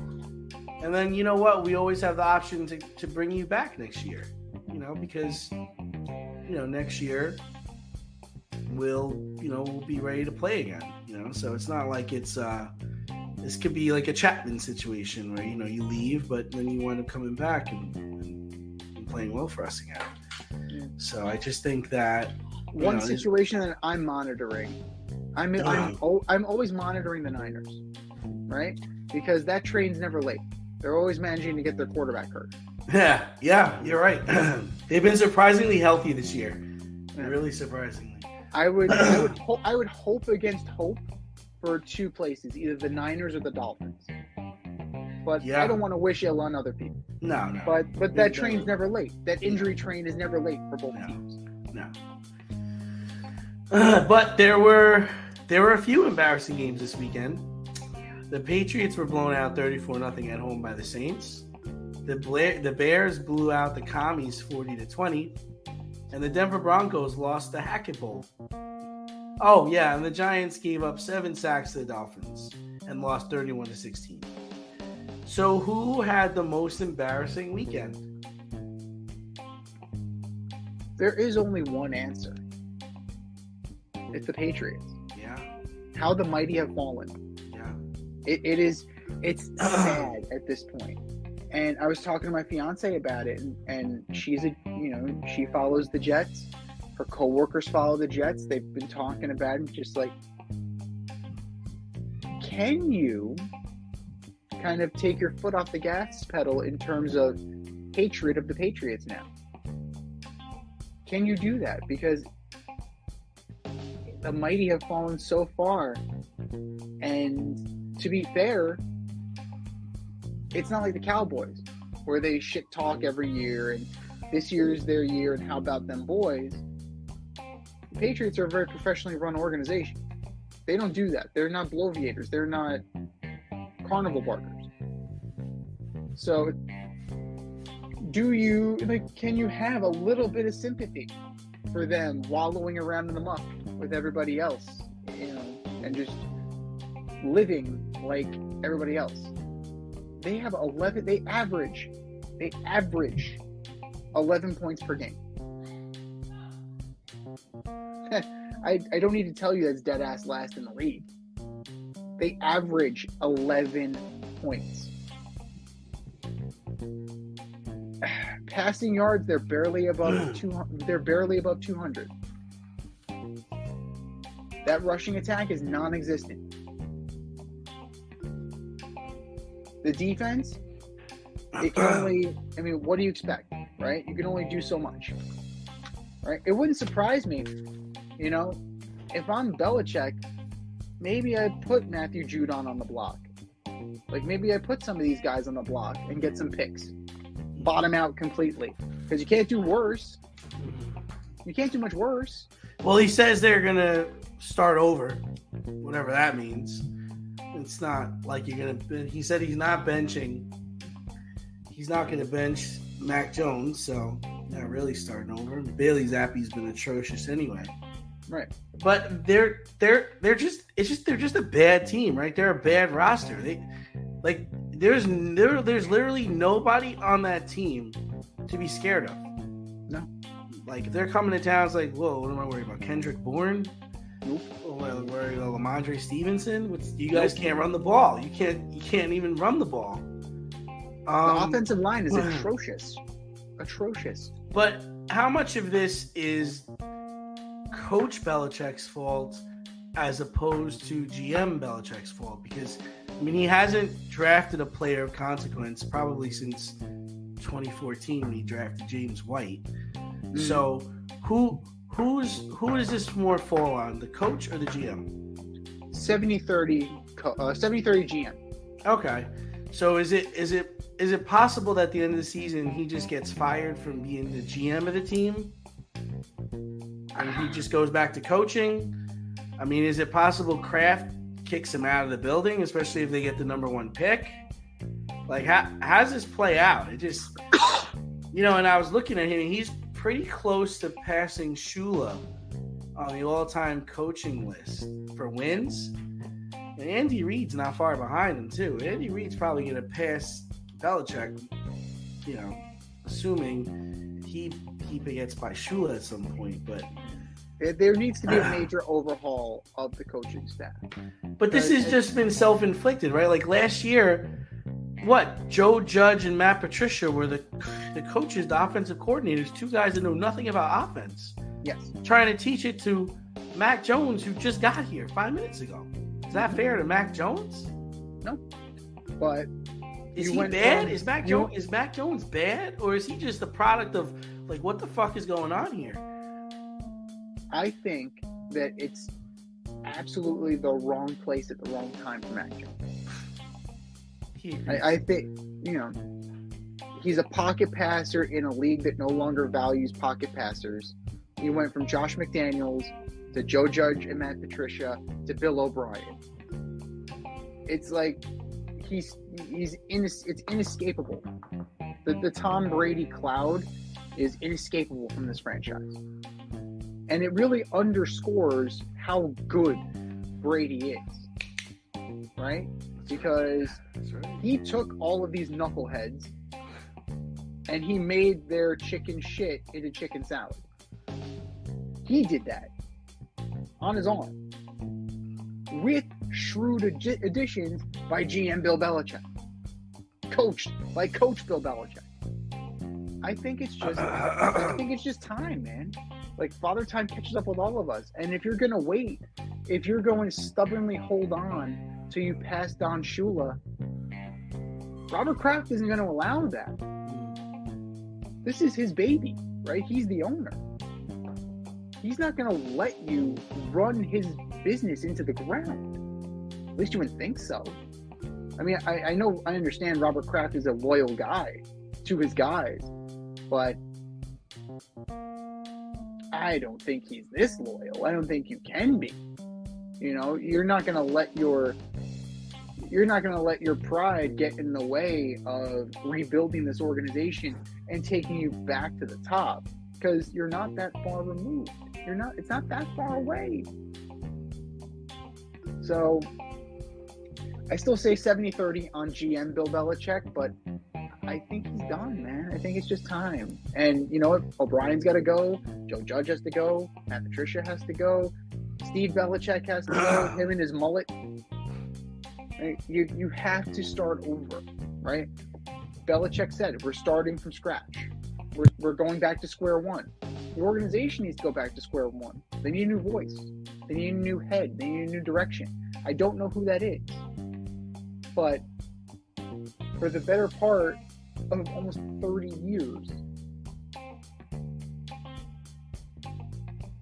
And then, you know what? We always have the option to bring you back next year. Because, next year we'll be ready to play again. So it's not like it's this could be like a Chapman situation where you leave, but then you wind up coming back and playing well for us again. Yeah. So I just think that one situation that I'm monitoring, I'm always monitoring the Niners, right? Because that train's never late. They're always managing to get their quarterback hurt. Yeah, you're right. They've been surprisingly healthy this year. Really surprisingly. I would hope against hope for two places, either the Niners or the Dolphins. But I don't want to wish ill on other people. No. But that train's never late. That injury train is never late for both teams. No. But there were a few embarrassing games this weekend. The Patriots were blown out 34-0 at home by the Saints. The Bears blew out the Commies 40-20. And the Denver Broncos lost the Hackett Bowl. Oh, yeah, and the Giants gave up 7 sacks to the Dolphins and lost 31-16. So who had the most embarrassing weekend? There is only one answer. It's the Patriots. Yeah. How the mighty have fallen. Yeah. It's sad at this point. And I was talking to my fiance about it, and she's she follows the Jets. Her coworkers follow the Jets. They've been talking about it, just like, can you kind of take your foot off the gas pedal in terms of hatred of the Patriots now? Can you do that? Because the mighty have fallen so far, and to be fair, it's not like the Cowboys where they shit talk every year and this year's their year and how about them boys. The Patriots are a very professionally run organization. They don't do that. They're not bloviators. They're not carnival barkers. So, can you have a little bit of sympathy for them wallowing around in the muck with everybody else, and just living like everybody else? They have 11. They average 11 points per game. I don't need to tell you that's dead ass last in the league. They average 11 points. Passing yards, they're barely above 200. They're barely above 200. That rushing attack is non-existent. The defense, it can only. I mean, what do you expect, right? You can only do so much, right? It wouldn't surprise me, if I'm Belichick, maybe I put Matthew Judon on the block. Like, maybe I put some of these guys on the block and get some picks. Bottom out completely. Because you can't do worse. You can't do much worse. Well, he says they're going to start over, whatever that means. It's not like you're going to... He said he's not benching. He's not going to bench Mac Jones, so not really starting over. Bailey Zappi's been atrocious anyway. Right. But they're just a bad team, right? They're a bad roster. There's literally nobody on that team to be scared of. No. Like, if they're coming to town, it's like, whoa, what am I worried about? Kendrick Bourne? Nope. Worried about Lamondre Stevenson? You guys can't run the ball. You can't even run the ball. The offensive line is atrocious. Atrocious. But how much of this is Coach Belichick's fault as opposed to GM Belichick's fault? Because, I mean, he hasn't drafted a player of consequence probably since 2014 when he drafted James White. Mm. So who does this more fall on, the coach or the GM? 70-30 GM. Okay. So is it possible that at the end of the season he just gets fired from being the GM of the team and he just goes back to coaching? I mean, is it possible Kraft kicks him out of the building, especially if they get the number 1 pick? Like, how does this play out? It just, and I was looking at him, and he's pretty close to passing Shula on the all-time coaching list for wins. And Andy Reid's not far behind him, too. Andy Reid's probably going to pass Belichick, assuming he gets by Shula at some point, but... There needs to be a major overhaul of the coaching staff. But this has just been self-inflicted, right? Like last year, Joe Judge and Matt Patricia were the coaches, the offensive coordinators, 2 guys that know nothing about offense. Yes. Trying to teach it to Mac Jones, who just got here 5 minutes ago. Is that fair to Mac Jones? No. But is he bad? Is Mac Jones bad? Or is he just the product of, like, what the fuck is going on here? I think that it's absolutely the wrong place at the wrong time for Mac Jones. I think, he's a pocket passer in a league that no longer values pocket passers. He went from Josh McDaniels to Joe Judge and Matt Patricia to Bill O'Brien. It's like it's inescapable. The Tom Brady cloud is inescapable from this franchise. And it really underscores how good Brady is, right? Because he took all of these knuckleheads and he made their chicken shit into chicken salad. He did that on his own with shrewd additions by GM Bill Belichick, coached by Coach Bill Belichick. I think it's just time, man. Like, Father Time catches up with all of us. And if you're going to wait, if you're going to stubbornly hold on till you pass Don Shula, Robert Kraft isn't going to allow that. This is his baby, right? He's the owner. He's not going to let you run his business into the ground. At least you wouldn't think so. I mean, I understand Robert Kraft is a loyal guy to his guys, but I don't think he's this loyal. I don't think you can be. You know, you're not gonna let your pride get in the way of rebuilding this organization and taking you back to the top, because you're not that far removed. It's not that far away. So I still say 70-30 on GM Bill Belichick, but I think he's done, man. I think it's just time. And you know what? O'Brien's got to go. Joe Judge has to go. Matt Patricia has to go. Steve Belichick has to go. Him and his mullet. Right? You have to start over, right? Belichick said, we're starting from scratch. We're going back to square one. The organization needs to go back to square one. They need a new voice. They need a new head. They need a new direction. I don't know who that is. But for the better part of almost 30 years,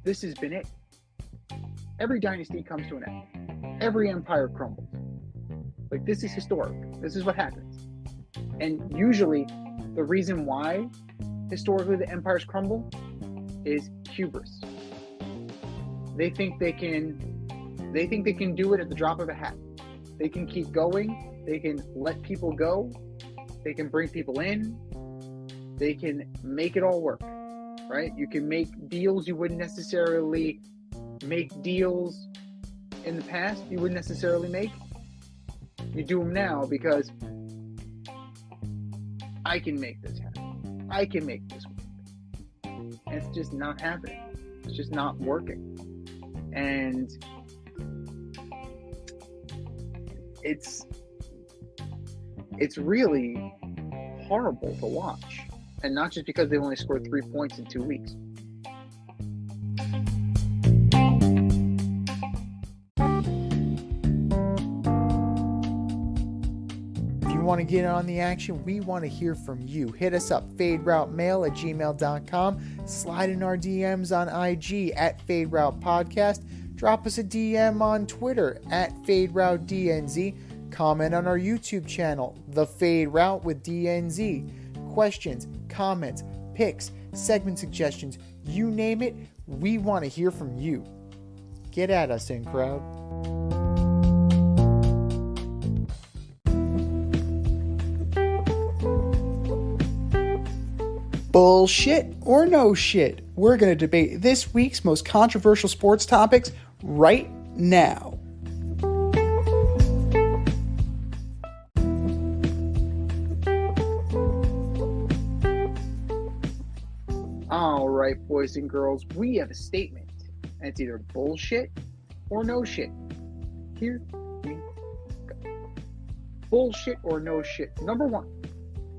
this has been it. Every dynasty comes to an end. Every empire crumbles. Like, this is historic. This is what happens. And usually, the reason why historically the empires crumble is hubris. They think they can do it at the drop of a hat. They can keep going. They can let people go. They can bring people in. They can make it all work, right? You can make deals you wouldn't necessarily make deals in the past. You wouldn't necessarily make. You do them now because I can make this happen. I can make this work. And it's just not happening. It's just not working. And it's really horrible to watch. And not just because they only scored 3 points in 2 weeks. Want to get in on the action, we want to hear from you. Hit us up, faderoutemail@gmail.com. Slide in our DMs on IG @FadeRoutePodcast. Drop us a DM on Twitter @FadeRouteDNZ. Comment on our YouTube channel, The Fade Route with DNZ. Questions, comments, picks, segment suggestions, you name it, we want to hear from you. Get at us, in crowd. Bullshit or no shit? We're going to debate this week's most controversial sports topics right now. All right, boys and girls, we have a statement. And it's either bullshit or no shit. Here we go. Bullshit or no shit. Number one,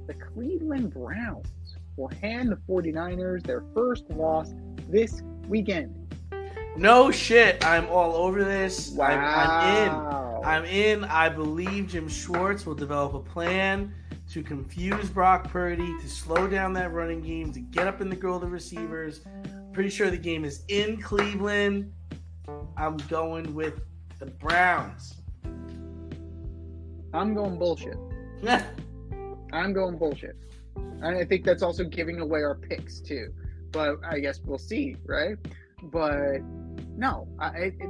the Cleveland Browns will hand the 49ers their first loss this weekend. No shit. I'm all over this. Wow. I'm in. I believe Jim Schwartz will develop a plan to confuse Brock Purdy, to slow down that running game, to get up in the grill of the receivers. Pretty sure the game is in Cleveland. I'm going with the Browns. I'm going bullshit. I'm going bullshit. And I think that's also giving away our picks too. But I guess we'll see, right? But no,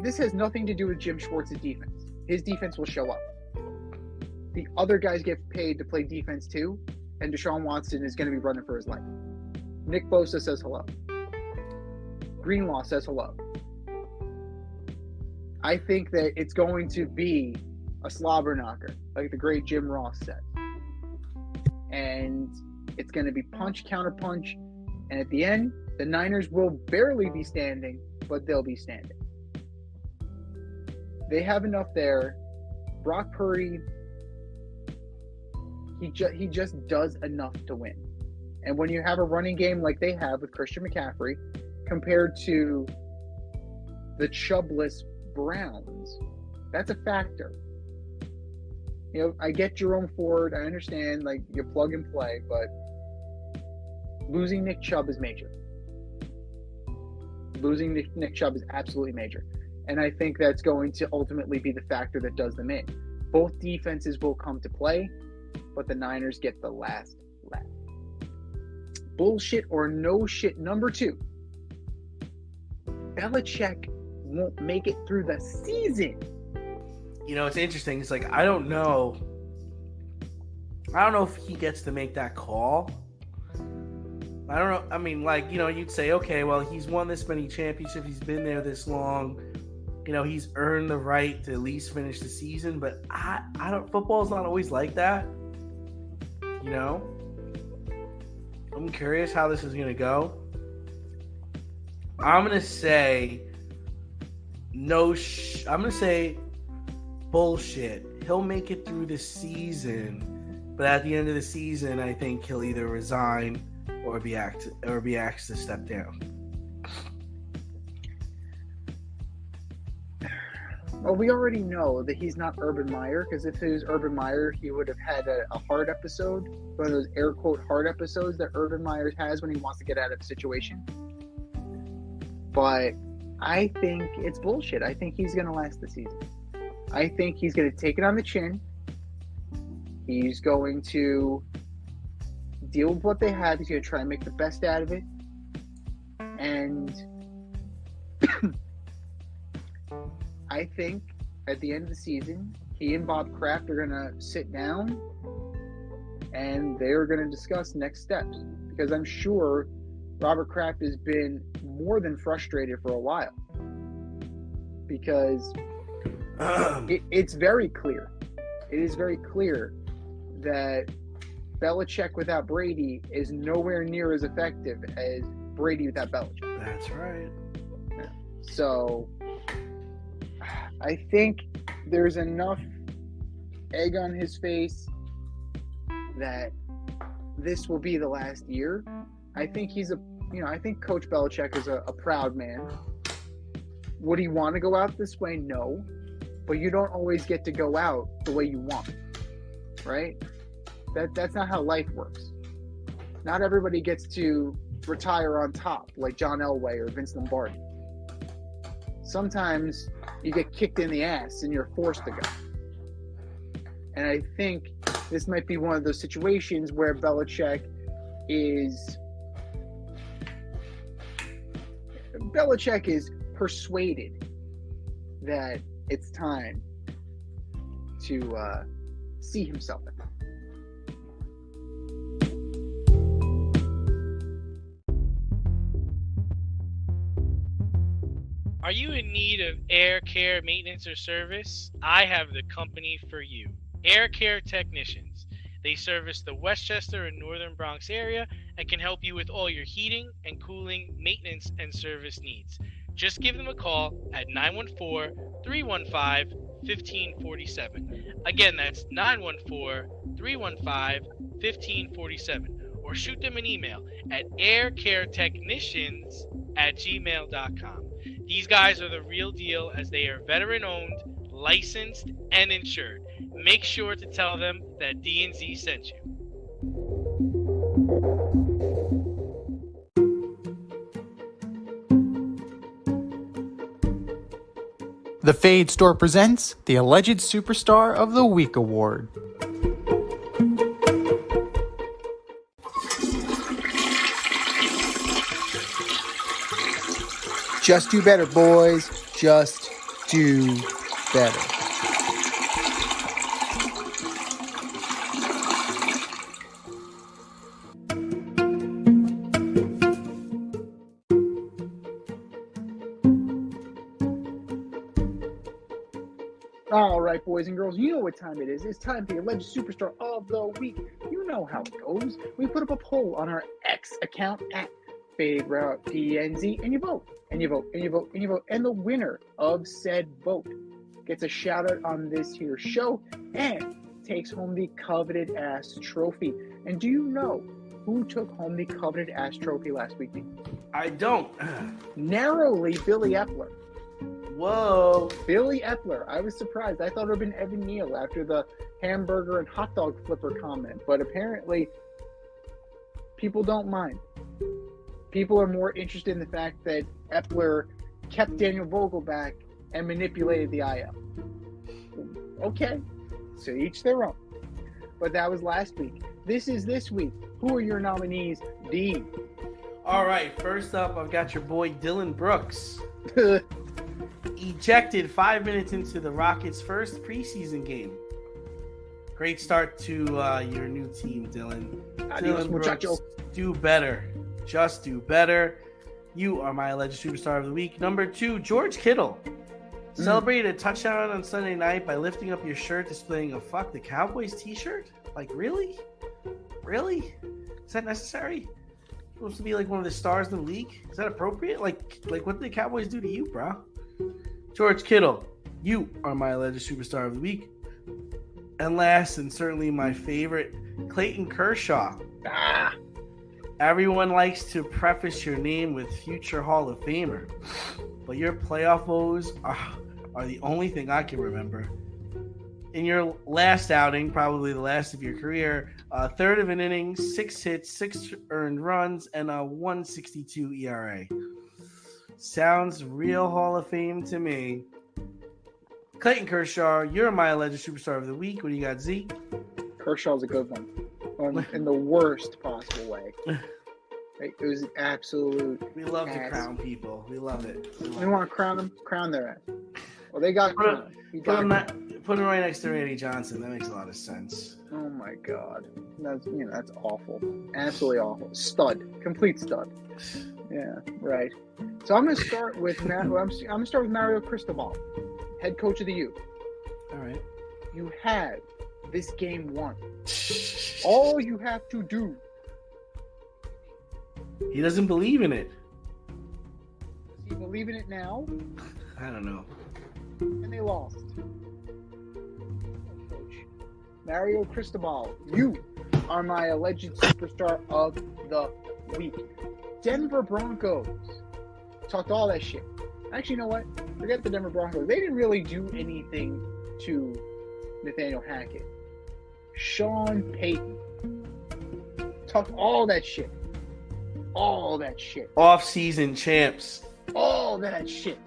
this has nothing to do with Jim Schwartz's defense. His defense will show up. The other guys get paid to play defense too, and Deshaun Watson is going to be running for his life. Nick Bosa says hello. Greenlaw says hello. I think that it's going to be a slobber knocker, like the great Jim Ross said. And it's going to be punch, counter punch. And at the end, the Niners will barely be standing, but they'll be standing. They have enough there. Brock Purdy, he just does enough to win. And when you have a running game like they have with Christian McCaffrey, compared to the Chubless Browns, that's a factor. You know, I get Jerome Ford. I understand, like, you plug and play, but losing Nick Chubb is major. Losing Nick Chubb is absolutely major. And I think that's going to ultimately be the factor that does them in. Both defenses will come to play, but the Niners get the last laugh. Bullshit or no shit. Number two, Belichick won't make it through the season. It's interesting. It's like, I don't know if he gets to make that call. I don't know. I mean, like, you'd say, okay, well, he's won this many championships. He's been there this long. He's earned the right to at least finish the season. But I don't. Football's not always like that. I'm curious how this is going to go. I'm going to say I'm going to say bullshit. He'll make it through the season, but at the end of the season, I think he'll either resign or be asked to step down. Well, we already know that he's not Urban Meyer, because if it was Urban Meyer, he would have had a hard episode, one of those air quote hard episodes that Urban Meyer has when he wants to get out of a situation. But I think it's bullshit. I think he's going to last the season. I think he's going to take it on the chin. He's going to deal with what they have. He's going to try and make the best out of it. And I think at the end of the season, he and Bob Kraft are going to sit down and they're going to discuss next steps. Because I'm sure Robert Kraft has been more than frustrated for a while. Because it's very clear. It is very clear that Belichick without Brady is nowhere near as effective as Brady without Belichick. That's right. Yeah. So I think there's enough egg on his face that this will be the last year. I think I think Coach Belichick is a proud man. Would he want to go out this way? No. But you don't always get to go out the way you want, right? That's not how life works. Not everybody gets to retire on top like John Elway or Vince Lombardi. Sometimes you get kicked in the ass and you're forced to go. And I think this might be one of those situations where Belichick is persuaded that it's time to see himself in. Are you in need of air care maintenance or service? I have the company for you. Air Care Technicians. They service the Westchester and Northern Bronx area and can help you with all your heating and cooling, maintenance, and service needs. Just give them a call at 914-315-1547. Again, that's 914-315-1547. Or shoot them an email at aircaretechnicians@gmail.com. These guys are the real deal, as they are veteran-owned, licensed, and insured. Make sure to tell them that D&Z sent you. The Fade Store presents the Alleged Superstar of the Week Award. Just do better, boys. Just do better. All right, boys and girls, you know what time it is. It's time for the Alleged Superstar of the Week. You know how it goes. We put up a poll on our X account at FadeRouteDNZ, and you vote, and you vote, and you vote, and you vote. And the winner of said vote gets a shout out on this here show and takes home the coveted ass trophy. And do you know who took home the coveted ass trophy last week? I don't. Narrowly, Billy Epler. Whoa. Billy Epler. I was surprised. I thought it would have been Evan Neal after the hamburger and hot dog flipper comment. But apparently, people don't mind. People are more interested in the fact that Epler kept Daniel Vogelback and manipulated the IL. Okay. So each their own. But that was last week. This is this week. Who are your nominees, D? All right. First up, I've got your boy Dylan Brooks. ejected 5 minutes into the Rockets' first preseason game. Great start to your new team, Dylan. Adios, Dylan muchacho. Brooks, do better. Just do better. You are my alleged superstar of the week. Number 2, George Kittle. Celebrated a touchdown on Sunday night by lifting up your shirt displaying a "Fuck the Cowboys" t-shirt. Like, really? Really? Is that necessary? Supposed to be like one of the stars in the league? Is that appropriate? Like what did the Cowboys do to you, bro? George Kittle, you are my alleged superstar of the week. And last, and certainly my favorite, Clayton Kershaw. Everyone likes to preface your name with future Hall of Famer, but your playoff woes are the only thing I can remember. In your last outing, probably the last of your career, a third of an inning, 6 hits, 6 earned runs, and a 1.62 ERA. Sounds real Hall of Fame to me. Clayton Kershaw, you're my alleged superstar of the week. What do you got, Z? Kershaw's a good one. In the worst possible way. Right? It was an absolute. We love to crown people. We love it. We want to crown them. Crown their ass. Well, they got crowned. Put him right next to Randy Johnson. That makes a lot of sense. Oh my God, that's awful. Absolutely awful. Stud, complete stud. Yeah, right. So I'm gonna start with Mario Cristobal, head coach of the U. All right. You have this game won. All you have to do. He doesn't believe in it. Does he believe in it now? I don't know. And they lost. Coach Mario Cristobal, you are my alleged superstar of the week. Denver Broncos talked all that shit. Actually, you know what? Forget the Denver Broncos. They didn't really do anything to Nathaniel Hackett. Sean Payton talked all that shit. All that shit. Off-season champs. All that shit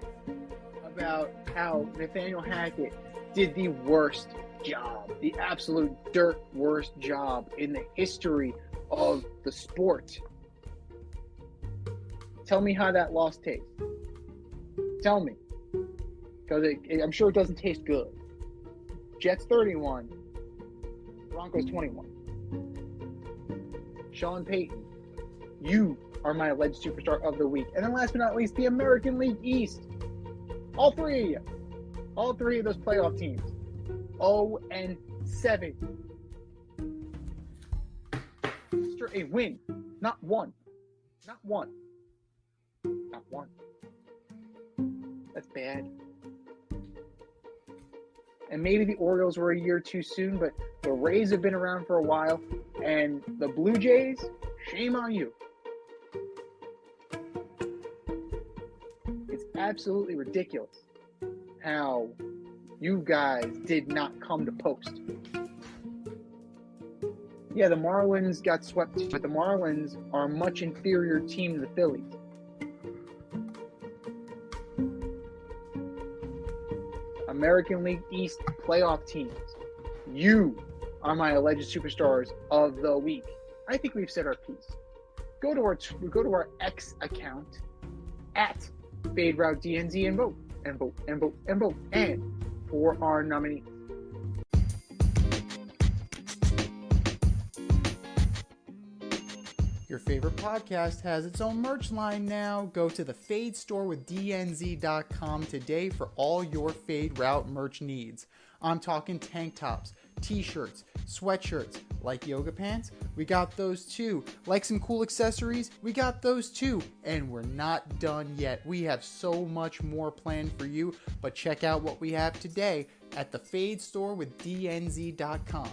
about how Nathaniel Hackett did the worst job, the absolute dirt worst job in the history of the sport. Tell me how that loss tastes. Tell me. Because I'm sure it doesn't taste good. Jets 31, Broncos 21. Sean Payton, you are my alleged superstar of the week. And then last but not least, the American League East. All three of you. All three of those playoff teams. 0-7. A win. Not one. Not one. Not one. That's bad. And maybe the Orioles were a year too soon, but the Rays have been around for a while. And the Blue Jays, shame on you. It's absolutely ridiculous how you guys did not come to post. Yeah, the Marlins got swept, but the Marlins are a much inferior team to the Phillies. American League East playoff teams. You are my alleged superstars of the week. I think we've said our piece. Go to our X account at FadeRouteDNZ and vote. And for our nominee. Your favorite podcast has its own merch line now. Go to the Fade store with DNZ.com today for all your Fade Route merch needs. I'm talking tank tops, t-shirts, sweatshirts, like yoga pants, we got those too. Like some cool accessories, we got those too. And we're not done yet. We have so much more planned for you, but check out what we have today at the Fade store with DNZ.com.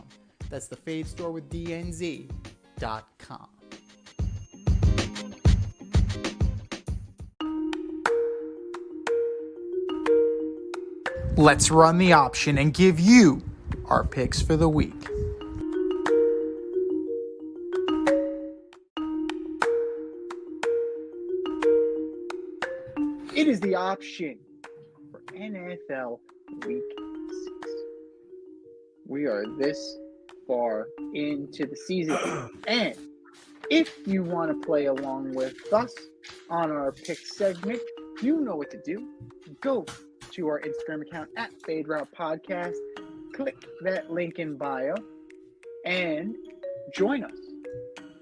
That's the Fade store with DNZ.com. Let's run the option and give you our picks for the week. It is the option for NFL Week 6. We are this far into the season. And if you want to play along with us on our pick segment, you know what to do. Go to our Instagram account at Fade Route Podcast. Click that link in bio and join us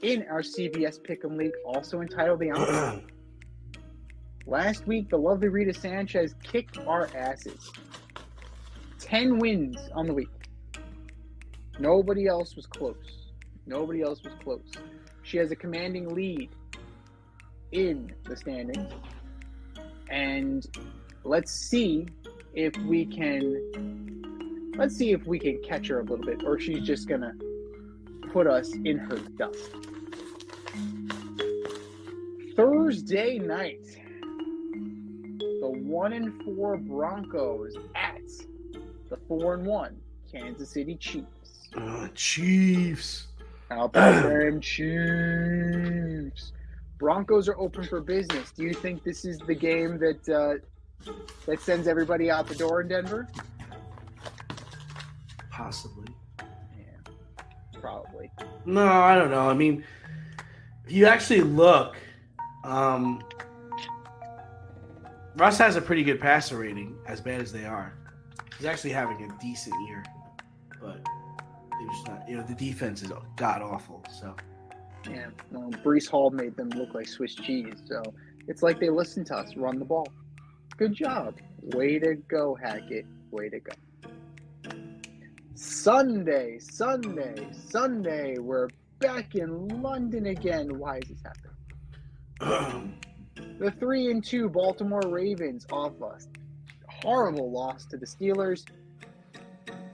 in our CBS Pick'em League, also entitled The Honor. Last week, the lovely Rita Sanchez kicked our asses. 10 wins on the week. Nobody else was close. She has a commanding lead in the standings. And let's see if we can catch her a little bit, or she's just gonna put us in her dust. Thursday night, the 1-4 Broncos at the 4-1 Kansas City Chiefs. Chiefs. How about them Chiefs? Broncos are open for business. Do you think this is the game that sends everybody out the door in Denver? Possibly. Yeah, probably. No, I don't know. I mean, if you actually look, Russ has a pretty good passer rating, as bad as they are. He's actually having a decent year, but they're just not. The defense is god awful. So. Yeah, well, Breece Hall made them look like Swiss cheese, so it's like they listen to us run the ball. Good job. Way to go, Hackett. Way to go. Sunday. We're back in London again. Why is this happening? The 3-2 Baltimore Ravens off a horrible loss to the Steelers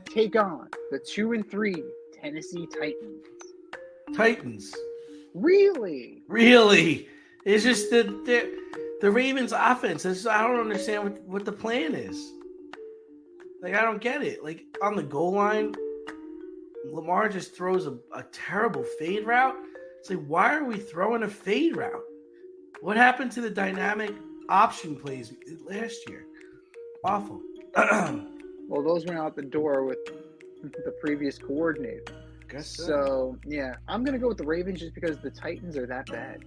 take on the 2-3 Tennessee Titans. Titans. Really? It's just the Ravens' offense. I don't understand what the plan is. Like, I don't get it. Like, on the goal line, Lamar just throws a terrible fade route. It's like, why are we throwing a fade route? What happened to the dynamic option plays last year? Awful. Well, those went out the door with the previous coordinator. Guess so, yeah, I'm going to go with the Ravens just because the Titans are that bad.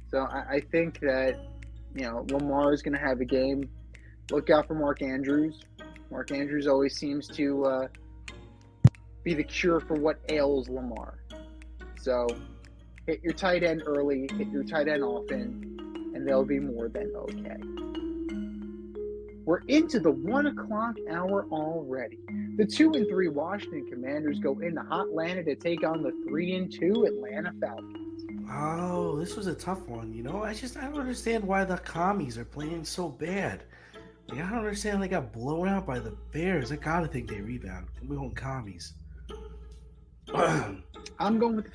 So I think that, Lamar is going to have a game. Look out for Mark Andrews. Mark Andrews always seems to be the cure for what ails Lamar. So hit your tight end early, hit your tight end often, and they'll be more than okay. We're into the 1 o'clock hour already. The 2-3 Washington Commanders go into Hotlanta to take on the 3-2 Atlanta Falcons. Oh, this was a tough one. I don't understand why the commies are playing so bad. Like, I don't understand. They got blown out by the Bears. I gotta think they rebound. We're going commies. I'm going with the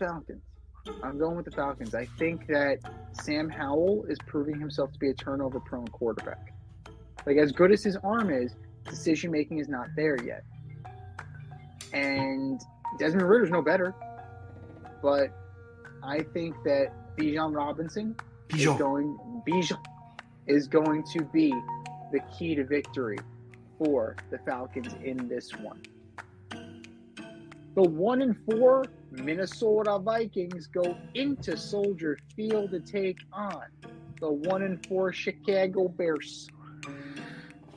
Falcons. I think that Sam Howell is proving himself to be a turnover-prone quarterback. Like, as good as his arm is, decision-making is not there yet. And Desmond Ritter's no better. But I think that Bijan Robinson is going to be the key to victory for the Falcons in this one. The 1-4 Minnesota Vikings go into Soldier Field to take on the 1-4 Chicago Bears.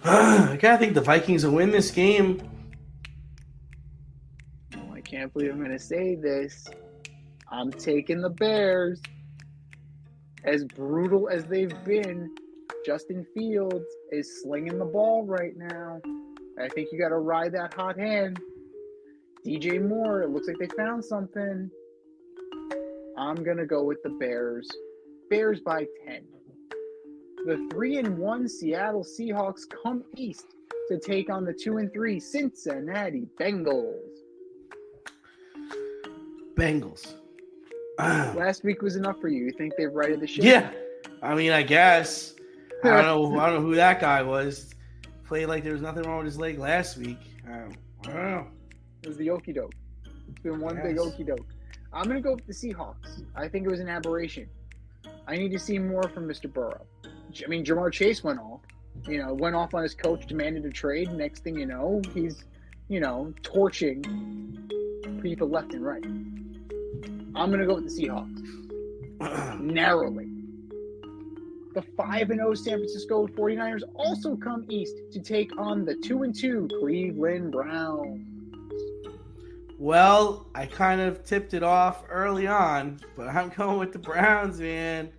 I gotta think the Vikings will win this game. Oh, I can't believe I'm going to say this. I'm taking the Bears. As brutal as they've been, Justin Fields is slinging the ball right now. I think you got to ride that hot hand. DJ Moore, it looks like they found something. I'm going to go with the Bears. Bears by 10. The 3-1 Seattle Seahawks come east to take on the 2-3 Cincinnati Bengals. Last week was enough for you. You think they've righted the ship? Yeah. I mean, I guess. I don't know who that guy was. Played like there was nothing wrong with his leg last week. I don't know. It was the okie doke. It's been one big okie doke. I'm going to go with the Seahawks. I think it was an aberration. I need to see more from Mr. Burrow. I mean, Jamar Chase went off. Went off on his coach, demanded a trade. Next thing you know, he's, torching people left and right. I'm going to go with the Seahawks. Narrowly. The 5-0 San Francisco 49ers also come east to take on the 2-2 Cleveland Browns. Well, I kind of tipped it off early on, but I'm going with the Browns, man.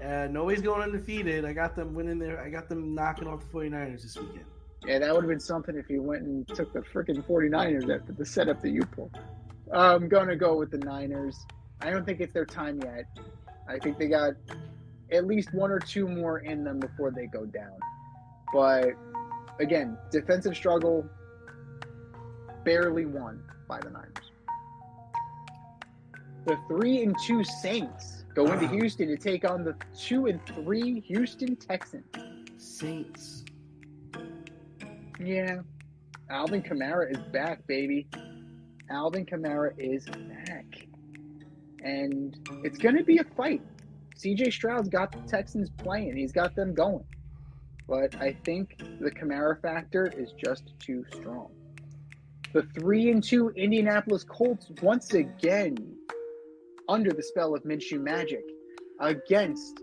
Nobody's going undefeated. I got them winning there. I got them knocking off the 49ers this weekend. Yeah, that would have been something if you went and took the freaking 49ers after the setup that you pulled. I'm going to go with the Niners. I don't think it's their time yet. I think they got at least one or two more in them before they go down. But, again, defensive struggle, barely won by the Niners. The 3-2 Saints go into Houston to take on the 2-3 Houston Texans. Saints. Yeah. Alvin Kamara is back, baby. Alvin Kamara is back. And it's going to be a fight. CJ Stroud's got the Texans playing. He's got them going. But I think the Kamara factor is just too strong. The 3-2 Indianapolis Colts once again under the spell of Minshew magic against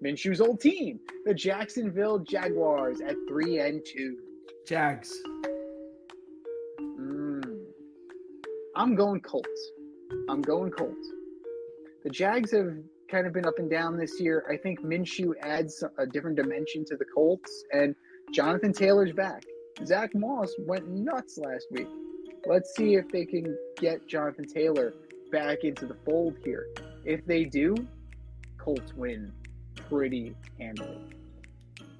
Minshew's old team, the Jacksonville Jaguars at 3-2. Jags. I'm going Colts. The Jags have kind of been up and down this year. I think Minshew adds a different dimension to the Colts, and Jonathan Taylor's back. Zach Moss went nuts last week. Let's see if they can get Jonathan Taylor back into the fold here. If they do, Colts win pretty handily.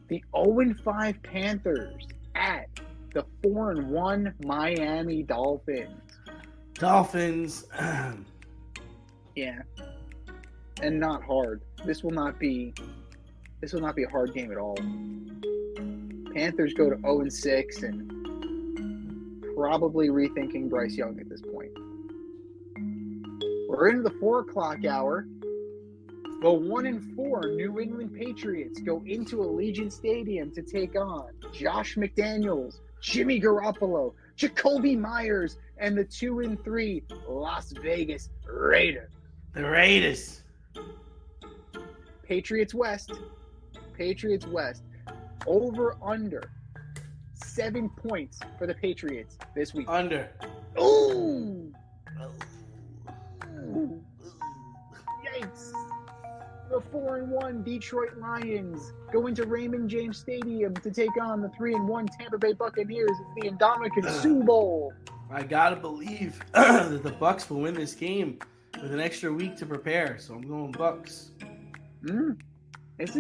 The 0-5 Panthers at the 4-1 Miami Dolphins. Dolphins. Yeah. And not hard. This will not be a hard game at all. Panthers go to 0-6 and probably rethinking Bryce Young at this point. We're into the 4 o'clock hour. The 1-4 New England Patriots go into Allegiant Stadium to take on Josh McDaniels, Jimmy Garoppolo, Jacoby Myers, and the 2-3 Las Vegas Raiders. The Raiders. Patriots West. Over under 7 points for the Patriots this week. Under. Ooh. Yikes. The 4-1 Detroit Lions go into Raymond James Stadium to take on the 3-1 Tampa Bay Buccaneers at the Indomitian Super Bowl. I gotta believe that the Bucs will win this game with an extra week to prepare, so I'm going Bucs. This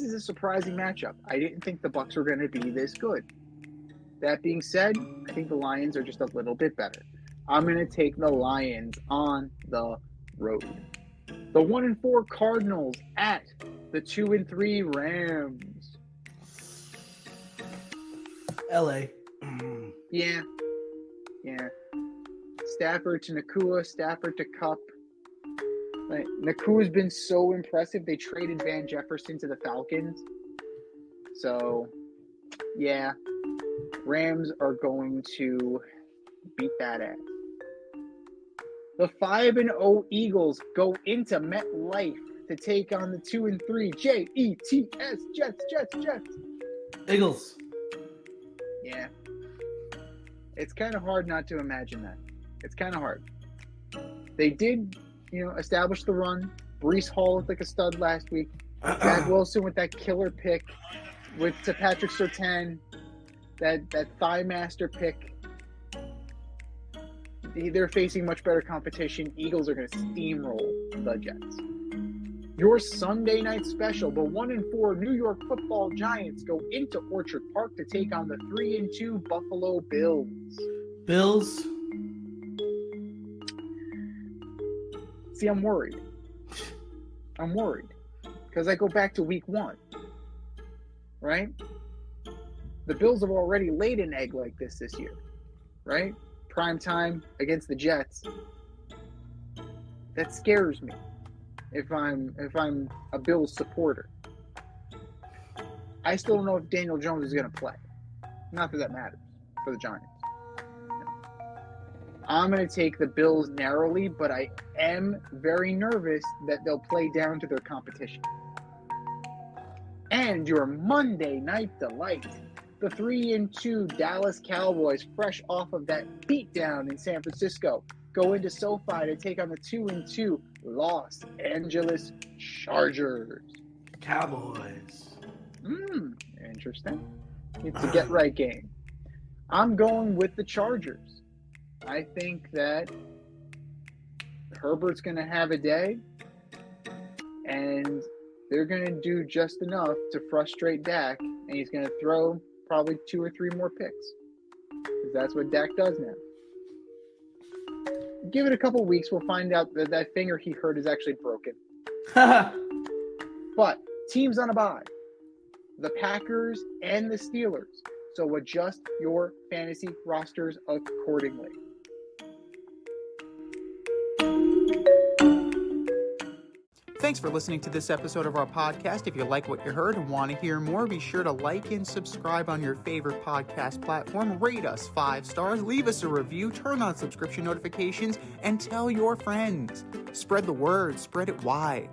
is a surprising matchup. I didn't think the Bucs were going to be this good. That being said, I think the Lions are just a little bit better. I'm going to take the Lions on the road. The 1-4 Cardinals at the 2-3 Rams. LA. Yeah. Stafford to Nakua, Stafford to Kupp. Like, Nakua's been so impressive. They traded Van Jefferson to the Falcons. So, yeah. Rams are going to beat that ass. The 5-0 Eagles go into MetLife to take on the 2-3 Jets. Jets. Eagles. Yeah. It's kind of hard not to imagine that. It's kind of hard. They did, establish the run. Breece Hall looked like a stud last week. Zach Wilson with that killer pick to Patrick Surtain, that thigh master pick. They're facing much better competition. Eagles are going to steamroll the Jets. Your Sunday night special, the 1-4 New York Football Giants go into Orchard Park to take on the 3-2 Buffalo Bills. Bills. See, I'm worried. Because I go back to week 1. Right? The Bills have already laid an egg like this year. Right? Prime time against the Jets. That scares me if I'm a Bills supporter. I still don't know if Daniel Jones is going to play. Not that matters for the Giants. I'm going to take the Bills narrowly, but I am very nervous that they'll play down to their competition. And your Monday night delight. The 3-2 Dallas Cowboys, fresh off of that beatdown in San Francisco, go into SoFi to take on the 2-2 Los Angeles Chargers. Cowboys. Interesting. It's a get-right game. I'm going with the Chargers. I think that Herbert's going to have a day, and they're going to do just enough to frustrate Dak, and he's going to throw probably 2 or 3 more picks, because that's what Dak does now. Give it a couple weeks, we'll find out that that finger he hurt is actually broken. But teams on a bye, the Packers and the Steelers, so adjust your fantasy rosters accordingly. Thanks for listening to this episode of our podcast. If you like what you heard and want to hear more, be sure to like and subscribe on your favorite podcast platform. Rate us 5 stars, leave us a review, turn on subscription notifications, and tell your friends. Spread the word, spread it wide.